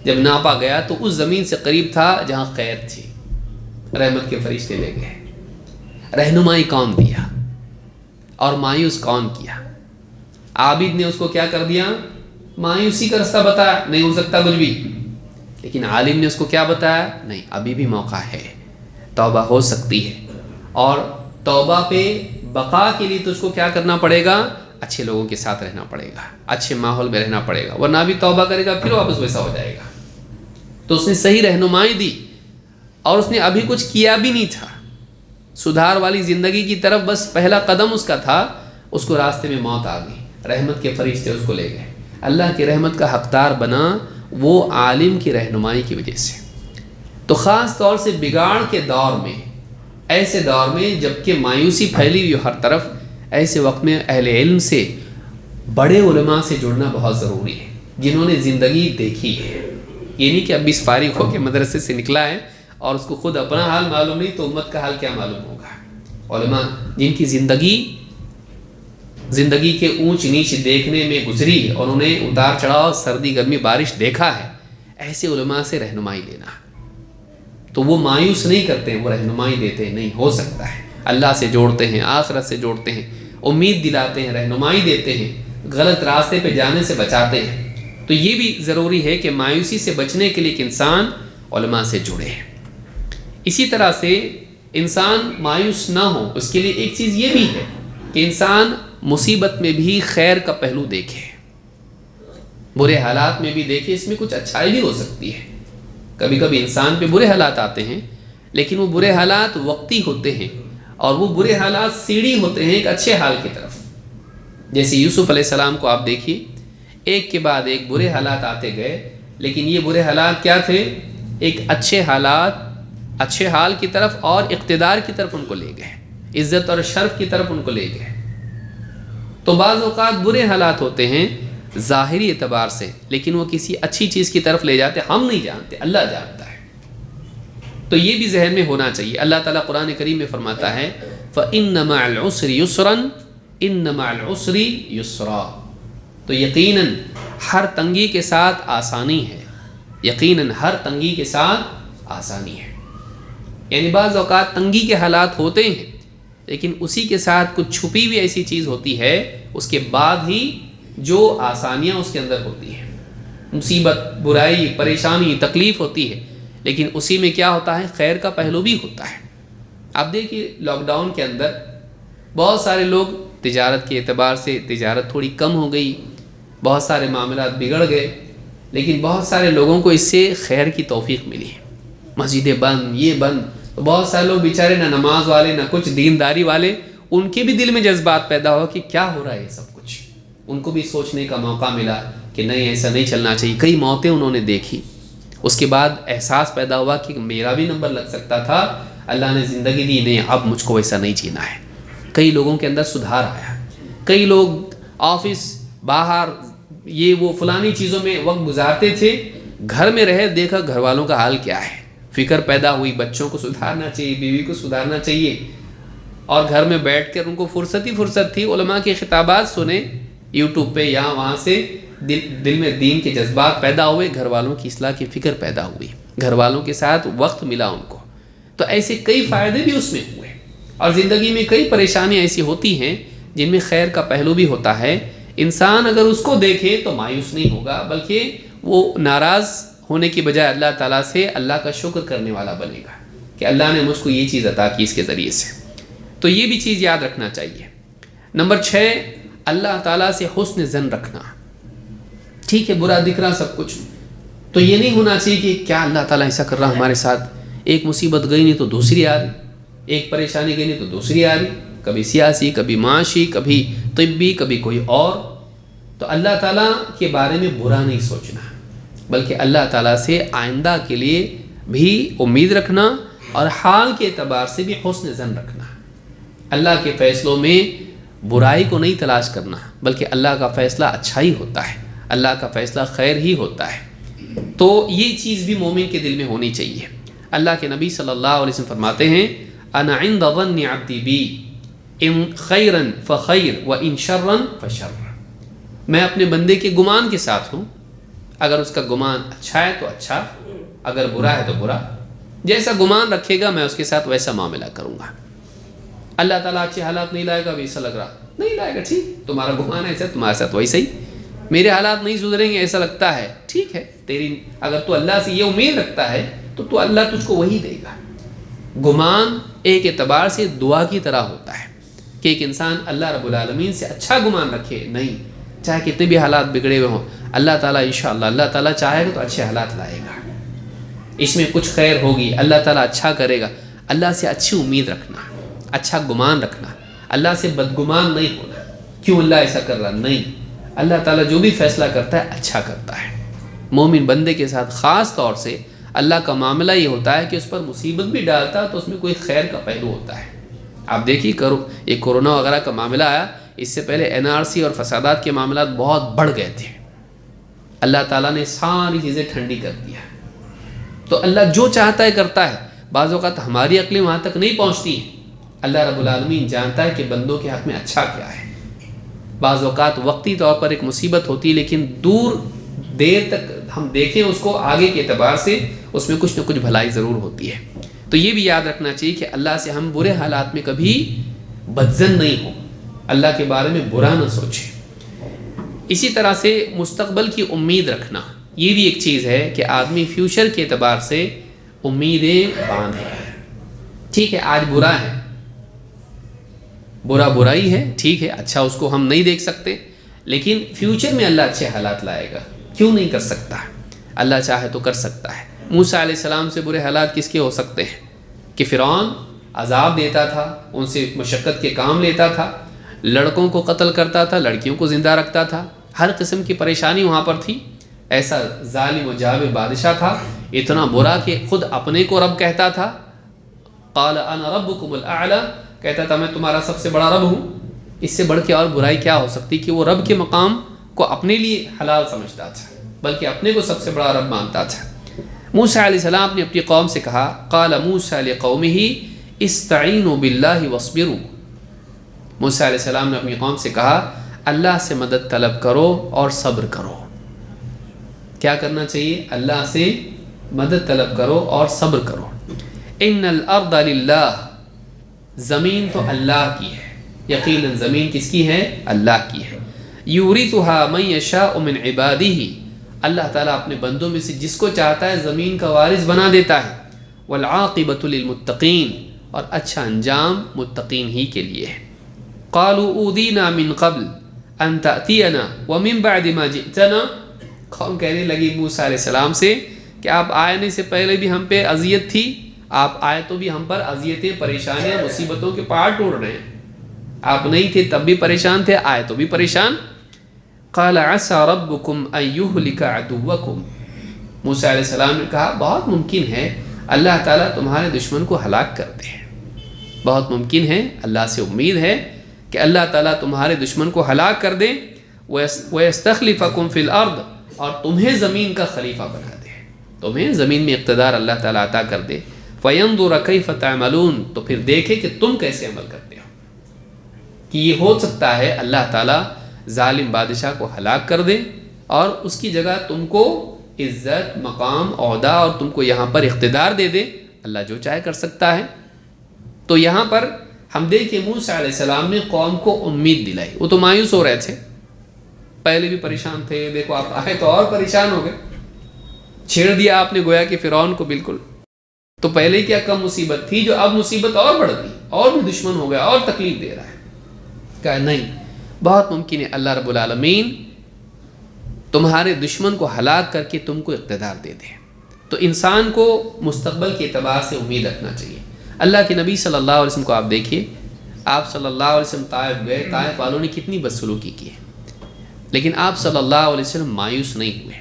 جب ناپا گیا تو اس زمین سے قریب تھا جہاں خیر تھی. رحمت کے فرشتے لے گئے. رہنمائی کون دیا اور مایوس کون کیا؟ عابد نے اس کو کیا کر دیا؟ مایوسی کا راستہ بتایا، نہیں ہو سکتا کچھ بھی. لیکن عالم نے اس کو کیا بتایا؟ نہیں، ابھی بھی موقع ہے، توبہ ہو سکتی ہے. اور توبہ پہ بقا کے لیے تو اس کو کیا کرنا پڑے گا؟ اچھے لوگوں کے ساتھ رہنا پڑے گا، اچھے ماحول میں رہنا پڑے گا، ورنہ بھی توبہ کرے گا پھر واپس ویسا ہو جائے گا. تو اس نے صحیح رہنمائی دی، اور اس نے ابھی کچھ کیا بھی نہیں تھا، سدھار والی زندگی کی طرف بس پہلا قدم اس کا تھا. اس کو راستے میں موت آ گئی، رحمت کے فرشتے اس کو لے گئے. اللہ کی رحمت کا حقدار بنا وہ عالم کی رہنمائی کی وجہ سے. تو خاص طور سے بگاڑ کے دور میں، ایسے دور میں جب کہ مایوسی پھیلی ہوئی ہر طرف، ایسے وقت میں اہل علم سے، بڑے علماء سے جڑنا بہت ضروری ہے، جنہوں نے زندگی دیکھی ہے. یہ نہیں کہ اب 20 فارغ ہو کے مدرسے سے نکلا ہے اور اس کو خود اپنا حال معلوم نہیں تو امت کا حال کیا معلوم ہوگا. علماء جن کی زندگی کے اونچ نیچ دیکھنے میں گزری اور انہوں نے اتار چڑھاؤ، سردی گرمی بارش دیکھا ہے، ایسے علماء سے رہنمائی لینا. تو وہ مایوس نہیں کرتے ہیں، وہ رہنمائی دیتے ہیں، نہیں ہو سکتا ہے. اللہ سے جوڑتے ہیں، آخرت سے جوڑتے ہیں، امید دلاتے ہیں، رہنمائی دیتے ہیں، غلط راستے پہ جانے سے بچاتے ہیں. تو یہ بھی ضروری ہے کہ مایوسی سے بچنے کے لیے ایک انسان علماء سے جڑے. اسی طرح سے انسان مایوس نہ ہو اس کے لیے ایک چیز یہ بھی ہے کہ انسان مصیبت میں بھی خیر کا پہلو دیکھے، برے حالات میں بھی دیکھے، اس میں کچھ اچھائی بھی ہو سکتی ہے. کبھی کبھی انسان پہ برے حالات آتے ہیں، لیکن وہ برے حالات وقتی ہوتے ہیں، اور وہ برے حالات سیڑھی ہوتے ہیں ایک اچھے حال کی طرف. جیسے یوسف علیہ السلام کو آپ دیکھیے، ایک کے بعد ایک برے حالات آتے گئے، لیکن یہ برے حالات کیا تھے؟ ایک اچھے حالات، اچھے حال کی طرف اور اقتدار کی طرف ان کو لے گئے، عزت اور شرف کی طرف ان کو لے گئے. تو بعض اوقات برے حالات ہوتے ہیں ظاہری اعتبار سے، لیکن وہ کسی اچھی چیز کی طرف لے جاتے، ہم نہیں جانتے، اللہ جانتا ہے. تو یہ بھی ذہن میں ہونا چاہیے. اللہ تعالیٰ قرآن کریم میں فرماتا ہے فَإِنَّ مَعَ الْعُسْرِ يُسْرًا إِنَّ مَعَ الْعُسْرِ يُسْرًا. تو یقیناً ہر تنگی کے ساتھ آسانی ہے، یقیناً ہر تنگی کے ساتھ آسانی ہے. یعنی بعض اوقات تنگی کے حالات ہوتے ہیں، لیکن اسی کے ساتھ کچھ چھپی ہوئی ایسی چیز ہوتی ہے، اس کے بعد ہی جو آسانیاں اس کے اندر ہوتی ہیں. مصیبت، برائی، پریشانی، تکلیف ہوتی ہے، لیکن اسی میں کیا ہوتا ہے؟ خیر کا پہلو بھی ہوتا ہے. آپ دیکھیے لاک ڈاؤن کے اندر بہت سارے لوگ تجارت کے اعتبار سے تجارت تھوڑی کم ہو گئی، بہت سارے معاملات بگڑ گئے، لیکن بہت سارے لوگوں کو اس سے خیر کی توفیق ملی ہے۔ مسجدیں بند، یہ بند، تو بہت سارے لوگ بیچارے نہ نماز والے نہ کچھ دینداری والے، ان کے بھی دل میں جذبات پیدا ہوا کہ کیا ہو رہا ہے یہ سب کچھ، ان کو بھی سوچنے کا موقع ملا کہ نہیں ایسا نہیں چلنا چاہیے۔ کئی موتیں انہوں نے دیکھی، اس کے بعد احساس پیدا ہوا کہ میرا بھی نمبر لگ سکتا تھا، اللہ نے زندگی دی، نہیں اب مجھ کو ویسا نہیں جینا ہے۔ کئی لوگوں کے اندر سدھار آیا، کئی لوگ آفس باہر یہ وہ فلانی چیزوں میں وقت گزارتے تھے، گھر میں رہے دیکھا گھر والوں کا حال کیا ہے، فکر پیدا ہوئی بچوں کو سدھارنا چاہیے، بیوی کو سدھارنا چاہیے، اور گھر میں بیٹھ کر ان کو فرصت ہی فرصت تھی، علماء کے خطابات سنے یوٹیوب پہ یا وہاں سے دل میں دین کے جذبات پیدا ہوئے، گھر والوں کی اصلاح کی فکر پیدا ہوئی، گھر والوں کے ساتھ وقت ملا ان کو، تو ایسے کئی فائدے بھی اس میں ہوئے۔ اور زندگی میں کئی پریشانیاں ایسی ہوتی ہیں جن میں خیر کا پہلو بھی ہوتا ہے، انسان اگر اس کو دیکھے تو مایوس نہیں ہوگا، بلکہ وہ ناراض ہونے کی بجائے اللہ تعالیٰ سے اللہ کا شکر کرنے والا بنے گا کہ اللہ نے مجھ کو یہ چیز عطا کی اس کے ذریعے سے۔ تو یہ بھی چیز یاد رکھنا چاہیے۔ نمبر 6، اللہ تعالیٰ سے حسن ظن رکھنا۔ ٹھیک ہے برا دکھ رہا سب کچھ، تو یہ نہیں ہونا چاہیے کہ کیا اللہ تعالیٰ ایسا کر رہا ہمارے ساتھ، ایک مصیبت گئی نہیں تو دوسری آ رہی، ایک پریشانی گئی نہیں تو دوسری آ رہی، کبھی سیاسی، کبھی معاشی، کبھی طبی، کبھی کوئی اور۔ تو اللہ تعالیٰ کے بارے میں برا نہیں سوچنا، بلکہ اللہ تعالیٰ سے آئندہ کے لیے بھی امید رکھنا اور حال کے اعتبار سے بھی حسن ظن رکھنا۔ اللہ کے فیصلوں میں برائی کو نہیں تلاش کرنا، بلکہ اللہ کا فیصلہ اچھا ہی ہوتا ہے، اللہ کا فیصلہ خیر ہی ہوتا ہے۔ تو یہ چیز بھی مومن کے دل میں ہونی چاہیے۔ اللہ کے نبی صلی اللہ علیہ وسلم فرماتے ہیں انا عند ظن عبدی بی ان خیرا فخیر و ان شرا فشر، میں اپنے بندے کے گمان کے ساتھ ہوں، اگر اس کا گمان اچھا ہے تو اچھا، اگر برا ہے تو برا، جیسا گمان رکھے گا میں اس کے ساتھ ویسا معاملہ کروں گا۔ اللہ تعالیٰ اچھے حالات نہیں لائے گا، ویسا لگ رہا نہیں لائے گا، ٹھیک تمہارا گمان ایسا تمہارے ساتھ ویسا ہی، میرے حالات نہیں سدھریں گے ایسا لگتا ہے، ٹھیک ہے تیری اگر تو اللہ سے یہ امید رکھتا ہے تو اللہ تجھ کو وہی دے گا۔ گمان ایک اعتبار سے دعا کی طرح ہوتا ہے کہ ایک انسان اللہ رب العالمین سے اچھا گمان رکھے، نہیں چاہے کتنے بھی حالات بگڑے ہوئے ہوں، اللہ تعالیٰ انشاءاللہ اللہ تعالیٰ چاہے گا تو اچھے حالات لائے گا، اس میں کچھ خیر ہوگی، اللہ تعالیٰ اچھا کرے گا۔ اللہ سے اچھی امید رکھنا، اچھا گمان رکھنا، اللہ سے بدگمان نہیں ہونا، کیوں اللہ ایسا کر رہا، نہیں، اللہ تعالیٰ جو بھی فیصلہ کرتا ہے اچھا کرتا ہے۔ مومن بندے کے ساتھ خاص طور سے اللہ کا معاملہ یہ ہوتا ہے کہ اس پر مصیبت بھی ڈالتا ہے تو اس میں کوئی خیر کا پہلو ہوتا ہے۔ آپ دیکھیے یہ کورونا وغیرہ کا معاملہ آیا، اس سے پہلے NRC اور فسادات کے معاملات بہت بڑھ گئے تھے، اللہ تعالیٰ نے ساری چیزیں ٹھنڈی کر دیا۔ تو اللہ جو چاہتا ہے کرتا ہے، بعض اوقات ہماری عقلیں وہاں تک نہیں پہنچتی ہیں، اللہ رب العالمین جانتا ہے کہ بندوں کے حق میں اچھا کیا ہے۔ بعض اوقات وقتی طور پر ایک مصیبت ہوتی ہے، لیکن دیر تک ہم دیکھیں اس کو آگے کے اعتبار سے اس میں کچھ نہ کچھ بھلائی ضرور ہوتی ہے۔ تو یہ بھی یاد رکھنا چاہیے کہ اللہ سے ہم برے حالات میں کبھی بدظن نہیں ہوں، اللہ کے بارے میں برا نہ سوچیں۔ اسی طرح سے مستقبل کی امید رکھنا، یہ بھی ایک چیز ہے کہ آدمی فیوچر کے اعتبار سے امیدیں باندھے۔ ٹھیک ہے آج برا ہے، برا برائی ہے، ٹھیک ہے اچھا اس کو ہم نہیں دیکھ سکتے، لیکن فیوچر میں اللہ اچھے حالات لائے گا، کیوں نہیں کر سکتا؟ اللہ چاہے تو کر سکتا ہے۔ موسیٰ علیہ السلام سے برے حالات کس کے ہو سکتے ہیں کہ فرعون عذاب دیتا تھا، ان سے مشقت کے کام لیتا تھا، لڑکوں کو قتل کرتا تھا، لڑکیوں کو زندہ رکھتا تھا، ہر قسم کی پریشانی وہاں پر تھی۔ ایسا ظالم و جابر بادشاہ تھا، اتنا برا کہ خود اپنے کو رب کہتا تھا، قال انا ربکم الاعلی، کہتا تھا میں تمہارا سب سے بڑا رب ہوں۔ اس سے بڑھ کے اور برائی کیا ہو سکتی کہ وہ رب کے مقام کو اپنے لیے حلال سمجھتا تھا، بلکہ اپنے کو سب سے بڑا رب مانتا تھا۔ موسیٰ علیہ السلام نے اپنی قوم سے کہا، قال موسیٰ لقومہ استعینوا باللہ واصبروا، موسیٰ علیہ السلام نے اپنی قوم سے کہا اللہ سے مدد طلب کرو اور صبر کرو۔ کیا کرنا چاہیے؟ اللہ سے مدد طلب کرو اور صبر کرو۔ ان الارض للہ، زمین تو اللہ کی ہے، یقیناً زمین کس کی ہے؟ اللہ کی ہے۔ یورثها من یشاء من عبادہ، اللہ تعالیٰ اپنے بندوں میں سے جس کو چاہتا ہے زمین کا وارث بنا دیتا ہے۔ والعاقبۃ للمتقین، اور اچھا انجام متقین ہی کے لیے ہے۔ قالوا اوذینا من قبل ان تأتینا ومن بعد ما جئتنا، قوم کہنے لگی موسیٰ علیہ السلام سے کہ آپ آنے سے پہلے بھی ہم پہ اذیت تھی، آپ آئے تو بھی ہم پر اذیتیں، پریشانیاں، مصیبتوں کے پہاڑ ٹوٹ رہے ہیں، آپ نہیں تھے تب بھی پریشان تھے، آئے تو بھی پریشان۔ قال عسى ربكم ان يهلك عدوكم، موسیٰ علیہ السلام نے کہا بہت ممکن ہے اللہ تعالیٰ تمہارے دشمن کو ہلاک کر دے، بہت ممکن ہے، اللہ سے امید ہے کہ اللہ تعالیٰ تمہارے دشمن کو ہلاک کر دے، وَيَسْتَخْلِفَكُمْ فِي الْأَرْضِ، اور تمہیں زمین کا خلیفہ بنا دے، تمہیں زمین میں اقتدار اللہ تعالیٰ عطا کر دے، فَيَنْظُرَ كَيْفَ تَعْمَلُونَ، تو پھر دیکھے کہ تم کیسے عمل کرتے ہو، کہ یہ ہو سکتا ہے اللہ تعالیٰ ظالم بادشاہ کو ہلاک کر دے اور اس کی جگہ تم کو عزت، مقام، عہدہ اور تم کو یہاں پر اقتدار دے دے، اللہ جو چاہے کر سکتا ہے۔ تو یہاں پر ہم دیکھیں موسیٰ علیہ السلام نے قوم کو امید دلائی، وہ تو مایوس ہو رہے تھے، پہلے بھی پریشان تھے، دیکھو آپ آئے تو اور پریشان ہو گئے، چھیڑ دیا آپ نے گویا کہ فرعون کو بالکل، تو پہلے کیا کم مصیبت تھی جو اب مصیبت اور بڑھ گئی، اور بھی دشمن ہو گیا اور تکلیف دے رہا ہے۔ کہا نہیں، بہت ممکن ہے اللہ رب العالمین تمہارے دشمن کو ہلاک کر کے تم کو اقتدار دے دے۔ تو انسان کو مستقبل کے اعتبار سے امید رکھنا چاہیے۔ اللہ کے نبی صلی اللہ علیہ وسلم کو آپ دیکھیے، آپ صلی اللہ علیہ وسلم طائف گئے، طائف والوں نے کتنی بدسلوکی کی ہے، لیکن آپ صلی اللہ علیہ وسلم مایوس نہیں ہوئے۔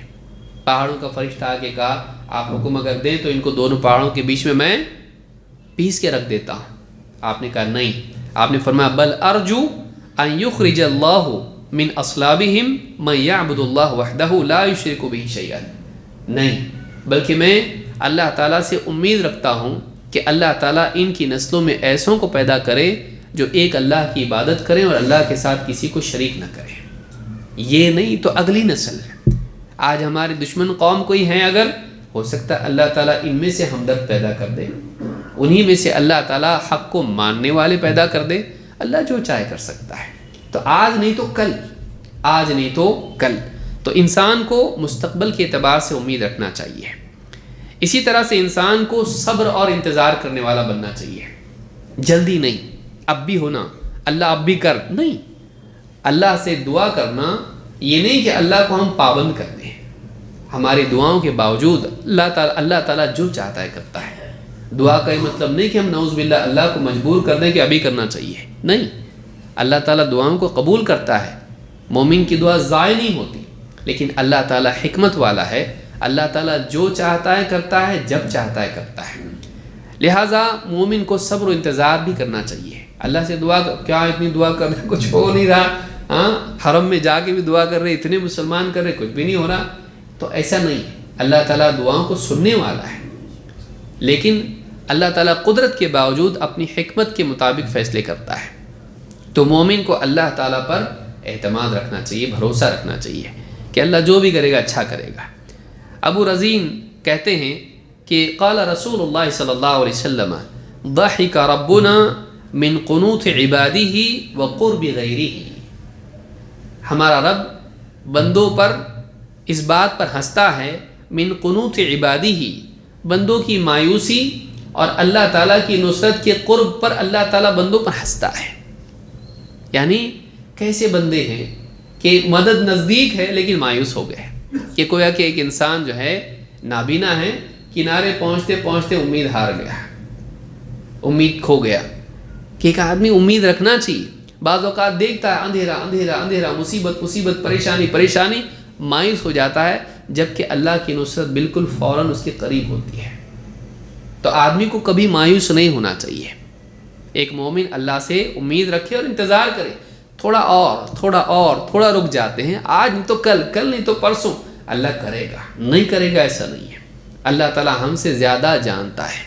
پہاڑوں کا فرشتہ آ کے کہا آپ حکم اگر دیں تو ان کو دونوں پہاڑوں کے بیچ میں پیس کے رکھ دیتا ہوں، آپ نے کہا نہیں، آپ نے فرمایا بل ارجو ان یخرج اللہ من اصلابہم من یعبد اللہ وحدہ لا یشرک بہ شیئا، نہیں بلکہ میں اللہ تعالیٰ سے امید رکھتا ہوں کہ اللہ تعالیٰ ان کی نسلوں میں ایسوں کو پیدا کرے جو ایک اللہ کی عبادت کریں اور اللہ کے ساتھ کسی کو شریک نہ کریں، یہ نہیں تو اگلی نسل ہے۔ آج ہمارے دشمن قوم کوئی ہیں، اگر ہو سکتا ہے اللہ تعالیٰ ان میں سے ہمدرد پیدا کر دے، انہی میں سے اللہ تعالیٰ حق کو ماننے والے پیدا کر دے، اللہ جو چاہے کر سکتا ہے۔ تو آج نہیں تو کل، آج نہیں تو کل، تو انسان کو مستقبل کے اعتبار سے امید رکھنا چاہیے۔ اسی طرح سے انسان کو صبر اور انتظار کرنے والا بننا چاہیے، جلدی نہیں، اب بھی ہونا، اللہ اب بھی کر، نہیں، اللہ سے دعا کرنا یہ نہیں کہ اللہ کو ہم پابند کر دیں، ہماری دعاؤں کے باوجود اللہ تعالیٰ جو چاہتا ہے کرتا ہے۔ دعا کا یہ مطلب نہیں کہ ہم نعوذ باللہ اللہ کو مجبور کر دیں کہ ابھی کرنا چاہیے، نہیں، اللہ تعالیٰ دعاؤں کو قبول کرتا ہے، مومن کی دعا ضائع نہیں ہوتی، لیکن اللہ تعالیٰ حکمت والا ہے، اللہ تعالیٰ جو چاہتا ہے کرتا ہے، جب چاہتا ہے کرتا ہے، لہٰذا مومن کو صبر و انتظار بھی کرنا چاہیے۔ اللہ سے دعا کیا اتنی دعا کر رہے کچھ ہو نہیں رہا، ہاں حرم میں جا کے بھی دعا کر رہے، اتنے مسلمان کر رہے کچھ بھی نہیں ہو رہا، تو ایسا نہیں، اللہ تعالیٰ دعاؤں کو سننے والا ہے، لیکن اللہ تعالیٰ قدرت کے باوجود اپنی حکمت کے مطابق فیصلے کرتا ہے۔ تو مومن کو اللہ تعالیٰ پر اعتماد رکھنا چاہیے، بھروسہ رکھنا چاہیے کہ اللہ جو بھی کرے گا اچھا کرے گا۔ ابو رزین کہتے ہیں کہ قال رسول اللہ صلی اللہ علیہ وسلم ضحک ربنا من قنوت عبادہ وقرب غیرہ، ہمارا رب بندوں پر اس بات پر ہنستا ہے، من قنوت عبادہ، بندوں کی مایوسی اور اللہ تعالیٰ کی نصرت کے قرب پر اللہ تعالیٰ بندوں پر ہنستا ہے۔ یعنی کیسے بندے ہیں کہ مدد نزدیک ہے لیکن مایوس ہو گئے، کہ گویا کہ ایک انسان جو ہے نابینا ہے، کنارے پہنچتے پہنچتے امید ہار گیا، امید کھو گیا، کہ ایک آدمی امید رکھنا چاہیے۔ بعض اوقات دیکھتا ہے اندھیرا اندھیرا اندھیرا، مصیبت مصیبت، پریشانی پریشانی، مایوس ہو جاتا ہے، جبکہ اللہ کی نصرت بالکل فوراً اس کے قریب ہوتی ہے۔ تو آدمی کو کبھی مایوس نہیں ہونا چاہیے، ایک مومن اللہ سے امید رکھے اور انتظار کرے، تھوڑا اور تھوڑا اور تھوڑا رک جاتے ہیں، آج نہیں تو کل، کل نہیں تو پرسوں، اللہ کرے گا، نہیں کرے گا ایسا نہیں ہے۔ اللہ تعالیٰ ہم سے زیادہ جانتا ہے،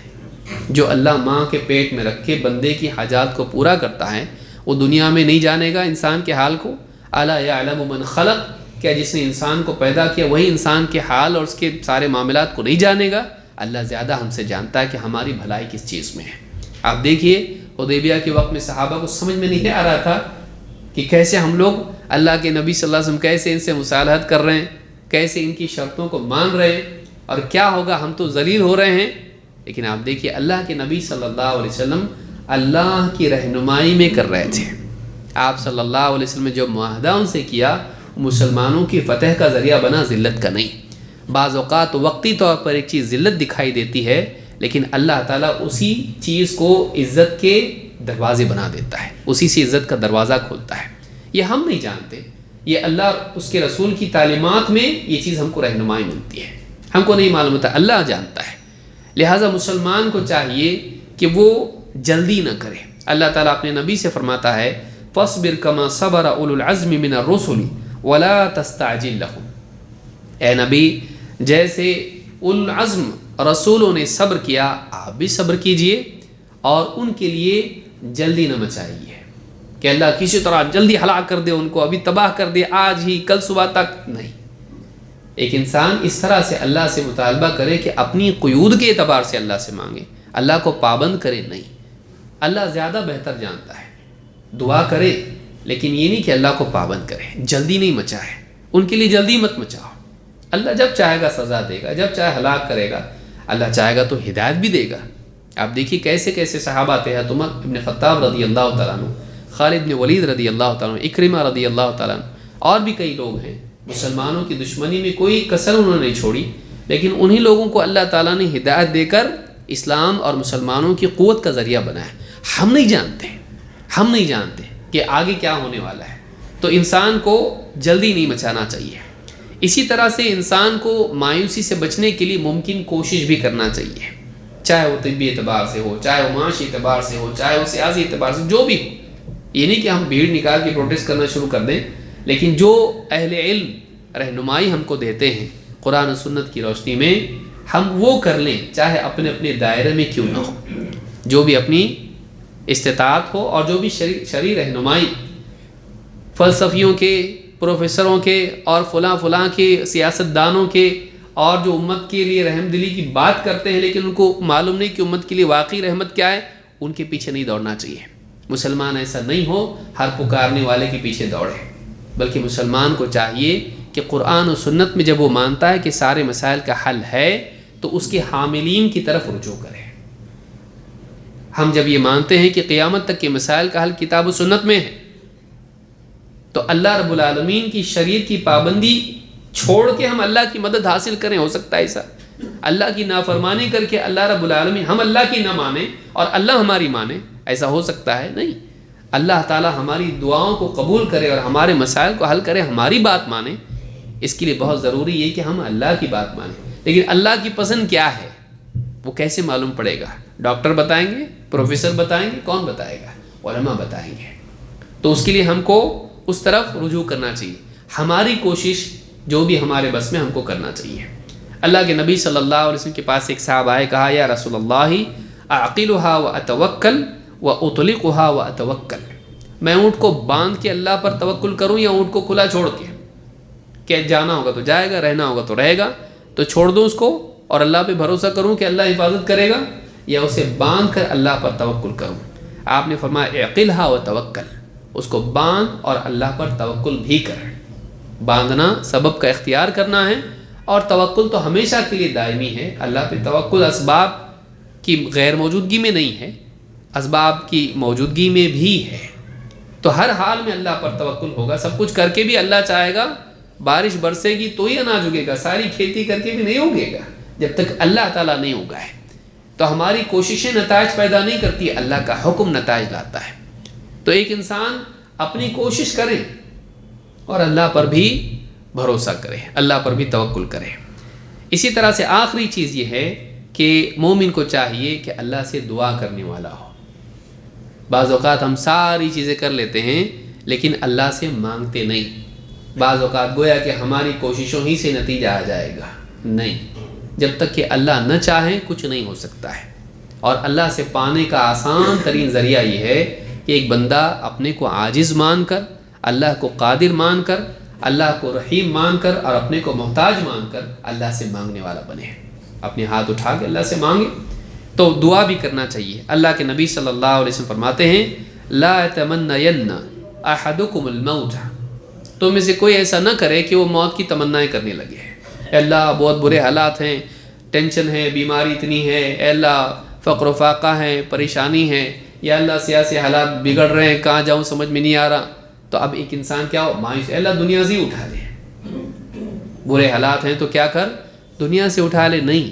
جو اللہ ماں کے پیٹ میں رکھ کے بندے کی حاجات کو پورا کرتا ہے، وہ دنیا میں نہیں جانے گا انسان کے حال کو؟ الا یعلم من خلق، کیا جس نے انسان کو پیدا کیا وہی انسان کے حال اور اس کے سارے معاملات کو نہیں جانے گا؟ اللہ زیادہ ہم سے جانتا ہے کہ ہماری بھلائی کس چیز میں ہے۔ آپ دیکھیے حدیبیہ کے وقت میں صحابہ کو سمجھ میں نہیں آ رہا تھا کہ کیسے ہم لوگ اللہ کے نبی صلی اللہ علیہ وسلم کیسے ان سے مصالحت کر رہے ہیں، کیسے ان کی شرطوں کو مان رہے ہیں، اور کیا ہوگا، ہم تو ذلیل ہو رہے ہیں۔ لیکن آپ دیکھیے اللہ کے نبی صلی اللہ علیہ وسلم اللہ کی رہنمائی میں کر رہے تھے، آپ صلی اللہ علیہ وسلم نے جو معاہدہ ان سے کیا مسلمانوں کی فتح کا ذریعہ بنا، ذلت کا نہیں۔ بعض اوقات وقتی طور پر ایک چیز ذلت دکھائی دیتی ہے، لیکن اللہ تعالیٰ اسی چیز کو عزت کے دروازے بنا دیتا ہے، اسی سے عزت کا دروازہ کھولتا ہے۔ یہ ہم نہیں جانتے، یہ اللہ اس کے رسول کی تعلیمات میں یہ چیز ہم کو رہنمائی ملتی ہے، ہم کو نہیں معلوم ہوتا، اللہ جانتا ہے۔ لہٰذا مسلمان کو چاہیے کہ وہ جلدی نہ کرے۔ اللہ تعالیٰ اپنے نبی سے فرماتا ہے فَاصْبِرْ كَمَا صَبَرَ أُولُو الْعَزْمِ مِنَ الرُّسُلِ وَلَا تَسْتَعْجِلْ لَهُمْ، اے نبی جیسے العزم رسولوں نے صبر کیا آپ بھی صبر کیجئے، اور ان کے لیے جلدی نہ مچائیے کہ اللہ کسی طرح جلدی ہلاک کر دے، ان کو ابھی تباہ کر دے، آج ہی کل صبح تک نہیں۔ ایک انسان اس طرح سے اللہ سے مطالبہ کرے کہ اپنی قیود کے اعتبار سے اللہ سے مانگے، اللہ کو پابند کرے نہیں۔ اللہ زیادہ بہتر جانتا ہے، دعا کرے لیکن یہ نہیں کہ اللہ کو پابند کرے، جلدی نہیں مچائے، ان کے لیے جلدی مت مچاؤ۔ اللہ جب چاہے گا سزا دے گا، جب چاہے ہلاک کرے گا، اللہ چاہے گا تو ہدایت بھی دے گا۔ آپ دیکھیے کیسے کیسے صحابہ تھے، عمر ابن خطاب رضی اللہ تعالیٰ عنہ، خالد بن ولید رضی اللہ تعالیٰ عنہ، اکرمہ رضی اللہ تعالیٰ عنہ، اور بھی کئی لوگ ہیں، مسلمانوں کی دشمنی میں کوئی کسر انہوں نے نہیں چھوڑی، لیکن انہی لوگوں کو اللہ تعالیٰ نے ہدایت دے کر اسلام اور مسلمانوں کی قوت کا ذریعہ بنایا۔ ہم نہیں جانتے کہ آگے کیا ہونے والا ہے، تو انسان کو جلدی نہیں مچانا چاہیے۔ اسی طرح سے انسان کو مایوسی سے بچنے کے لیے ممکن کوشش بھی کرنا چاہیے، چاہے وہ طبی اعتبار سے ہو، چاہے وہ معاشی اعتبار سے ہو، چاہے وہ سیاسی اعتبار سے، جو بھی ہو۔ یہ نہیں کہ ہم بھیڑ نکال کے پروٹیسٹ کرنا شروع کر دیں، لیکن جو اہل علم رہنمائی ہم کو دیتے ہیں قرآن و سنت کی روشنی میں، ہم وہ کر لیں، چاہے اپنے اپنے دائرے میں کیوں نہ ہو، جو بھی اپنی استطاعت ہو، اور جو بھی شرعی رہنمائی فلسفیوں کے، پروفیسروں کے، اور فلاں کے سیاست دانوں کے، اور جو امت کے لیے رحم دلی کی بات کرتے ہیں لیکن ان کو معلوم نہیں کہ امت کے لیے واقعی رحمت کیا ہے، ان کے پیچھے نہیں دوڑنا چاہیے۔ مسلمان ایسا نہیں ہو ہر پکارنے والے کے پیچھے دوڑے، بلکہ مسلمان کو چاہیے کہ قرآن و سنت میں جب وہ مانتا ہے کہ سارے مسائل کا حل ہے تو اس کے حاملین کی طرف رجوع کرے۔ ہم جب یہ مانتے ہیں کہ قیامت تک کے مسائل کا حل کتاب و سنت میں ہے، تو اللہ رب العالمین کی شریعت کی پابندی چھوڑ کے ہم اللہ کی مدد حاصل کریں، ہو سکتا ہے ایسا؟ اللہ کی نافرمانی کر کے اللہ رب العالمین، ہم اللہ کی نہ مانیں اور اللہ ہماری مانے، ایسا ہو سکتا ہے؟ نہیں۔ اللہ تعالیٰ ہماری دعاؤں کو قبول کرے اور ہمارے مسائل کو حل کرے، ہماری بات مانے، اس کے لیے بہت ضروری ہے کہ ہم اللہ کی بات مانیں۔ لیکن اللہ کی پسند کیا ہے وہ کیسے معلوم پڑے گا؟ ڈاکٹر بتائیں گے؟ پروفیسر بتائیں گے؟ کون بتائے گا؟ علماء بتائیں گے۔ تو اس کے لیے ہم کو اس طرف رجوع کرنا چاہیے، ہماری کوشش جو بھی ہمارے بس میں ہم کو کرنا چاہیے۔ اللہ کے نبی صلی اللہ علیہ وسلم کے پاس ایک صاحب آئے، کہا یا رسول اللہ اعقلها واتوکل واطلقها واتوکل، میں اونٹ کو باندھ کے اللہ پر توکل کروں یا اونٹ کو کھلا چھوڑ کے، کہ جانا ہوگا تو جائے گا، رہنا ہوگا تو رہے گا، تو چھوڑ دوں اس کو اور اللہ پہ بھروسہ کروں کہ اللہ حفاظت کرے گا، یا اسے باندھ کر اللہ پر توکل کروں؟ آپ نے فرمایا اعقلها وتوکل، اس کو باندھ اور اللہ پر توکل بھی کر۔ باندھنا سبب کا اختیار کرنا ہے، اور توکل تو ہمیشہ کے لیے دائمی ہے۔ اللہ پہ توکل اسباب کی غیر موجودگی میں نہیں ہے، اسباب کی موجودگی میں بھی ہے، تو ہر حال میں اللہ پر توکل ہوگا۔ سب کچھ کر کے بھی اللہ چاہے گا بارش برسے گی تو ہی اناج اگے گا، ساری کھیتی کر کے بھی نہیں اگے گا جب تک اللہ تعالیٰ نہیں اگائے۔ تو ہماری کوششیں نتائج پیدا نہیں کرتی، اللہ کا حکم نتائج لاتا ہے۔ تو ایک انسان اپنی کوشش کرے اور اللہ پر بھی بھروسہ کرے، اللہ پر بھی توکل کرے۔ اسی طرح سے آخری چیز یہ ہے کہ مومن کو چاہیے کہ اللہ سے دعا کرنے والا ہو۔ بعض اوقات ہم ساری چیزیں کر لیتے ہیں لیکن اللہ سے مانگتے نہیں۔ بعض اوقات گویا کہ ہماری کوششوں ہی سے نتیجہ آ جائے گا، نہیں، جب تک کہ اللہ نہ چاہے کچھ نہیں ہو سکتا ہے۔ اور اللہ سے پانے کا آسان ترین ذریعہ یہ ہے کہ ایک بندہ اپنے کو عاجز مان کر، اللہ کو قادر مان کر، اللہ کو رحیم مان کر، اور اپنے کو محتاج مان کر اللہ سے مانگنے والا بنے، اپنے ہاتھ اٹھا کے اللہ سے مانگے۔ تو دعا بھی کرنا چاہیے۔ اللہ کے نبی صلی اللہ علیہ وسلم فرماتے ہیں لا يتمنین احدکم الموت، تو میں سے کوئی ایسا نہ کرے کہ وہ موت کی تمنائیں کرنے لگے، اے اللہ بہت برے حالات ہیں، ٹینشن ہے، بیماری اتنی ہے، اے اللہ فقر و فاقہ ہے، پریشانی ہے، یا اللہ سیاسی حالات بگڑ رہے ہیں، کہاں جاؤں سمجھ میں نہیں آ رہا، تو اب ایک انسان کیا ہو، مایوس، اللہ دنیا سے ہی اٹھا لے، برے حالات ہیں تو کیا کر، دنیا سے اٹھا لے۔ نہیں،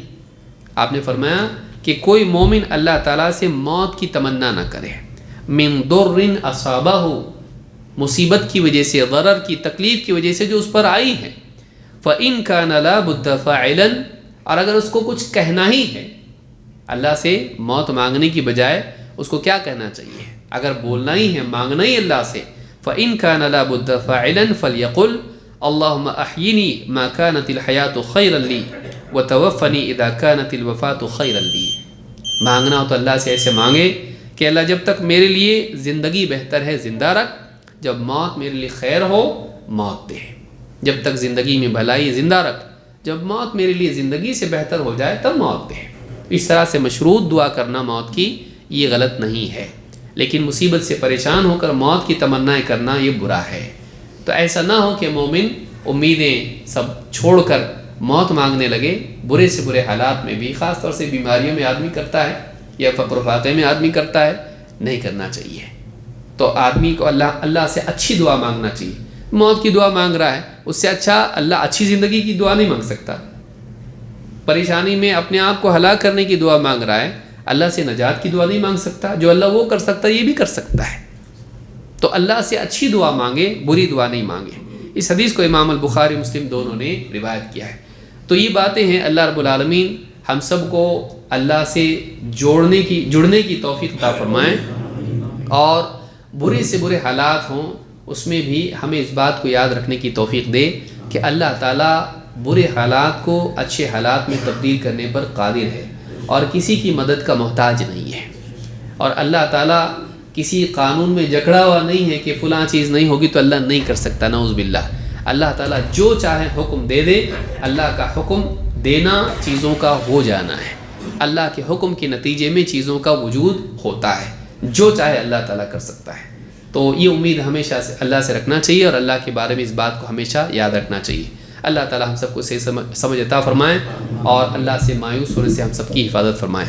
آپ نے فرمایا کہ کوئی مومن اللہ تعالیٰ سے موت کی تمنا نہ کرے، من ضر اصابہ، مصیبت کی وجہ سے، ضرر کی، تکلیف کی وجہ سے جو اس پر آئی ہے، فَإِن كَانَ لَا بُدَّ فَاعِلًا، اور اگر اس کو کچھ کہنا ہی ہے، اللہ سے موت مانگنے کی بجائے اس کو کیا کہنا چاہیے، اگر بولنا ہی ہے، مانگنا ہی اللہ سے، فَإِن كَانَ لَا بُدَّ فَاعِلًا فَلْيَقُلْ اللهم احيني ما كانت الحیات خیرا لی وتوفنی اذا كانت الوفات خیرا لی۔ مانگنا ہو تو اللہ سے ایسے مانگے کہ اللہ جب تک میرے لیے زندگی بہتر ہے زندہ رکھ، جب موت میرے لیے خیر ہو موت دے، جب تک زندگی میں بھلائی زندہ رکھ، جب موت میرے لیے زندگی سے بہتر ہو جائے تب موت دے۔ اس طرح سے مشروط دعا کرنا موت کی یہ غلط نہیں ہے، لیکن مصیبت سے پریشان ہو کر موت کی تمنا کرنا یہ برا ہے۔ تو ایسا نہ ہو کہ مومن امیدیں سب چھوڑ کر موت مانگنے لگے، برے سے برے حالات میں بھی، خاص طور سے بیماریوں میں آدمی کرتا ہے یا فقر و فاقے میں آدمی کرتا ہے، نہیں کرنا چاہیے۔ تو آدمی کو اللہ سے اچھی دعا مانگنا چاہیے۔ موت کی دعا مانگ رہا ہے، اس سے اچھا اللہ اچھی زندگی کی دعا نہیں مانگ سکتا۔ پریشانی میں اپنے آپ کو ہلاک کرنے کی دعا مانگ رہا ہے، اللہ سے نجات کی دعا نہیں مانگ سکتا۔ جو اللہ وہ کر سکتا ہے یہ بھی کر سکتا ہے۔ تو اللہ سے اچھی دعا مانگے، بری دعا نہیں مانگے۔ اس حدیث کو امام البخاری مسلم دونوں نے روایت کیا ہے۔ تو یہ باتیں ہیں، اللہ رب العالمین ہم سب کو اللہ سے جڑنے کی توفیق عطا فرمائیں، اور برے سے برے حالات ہوں اس میں بھی ہمیں اس بات کو یاد رکھنے کی توفیق دے کہ اللہ تعالیٰ برے حالات کو اچھے حالات میں تبدیل کرنے پر قادر ہے اور کسی کی مدد کا محتاج نہیں ہے، اور اللہ تعالیٰ کسی قانون میں جکڑا ہوا نہیں ہے کہ فلاں چیز نہیں ہوگی تو اللہ نہیں کر سکتا، نعوذ باللہ۔ اللہ تعالیٰ جو چاہے حکم دے دے، اللہ کا حکم دینا چیزوں کا ہو جانا ہے، اللہ کے حکم کے نتیجے میں چیزوں کا وجود ہوتا ہے، جو چاہے اللہ تعالیٰ کر سکتا ہے۔ تو یہ امید ہمیشہ سے اللہ سے رکھنا چاہیے، اور اللہ کے بارے میں اس بات کو ہمیشہ یاد رکھنا چاہیے۔ اللہ تعالیٰ ہم سب کو صحیح سمجھ عطا فرمائے، اور اللہ سے مایوس ہونے سے ہم سب کی حفاظت فرمائے۔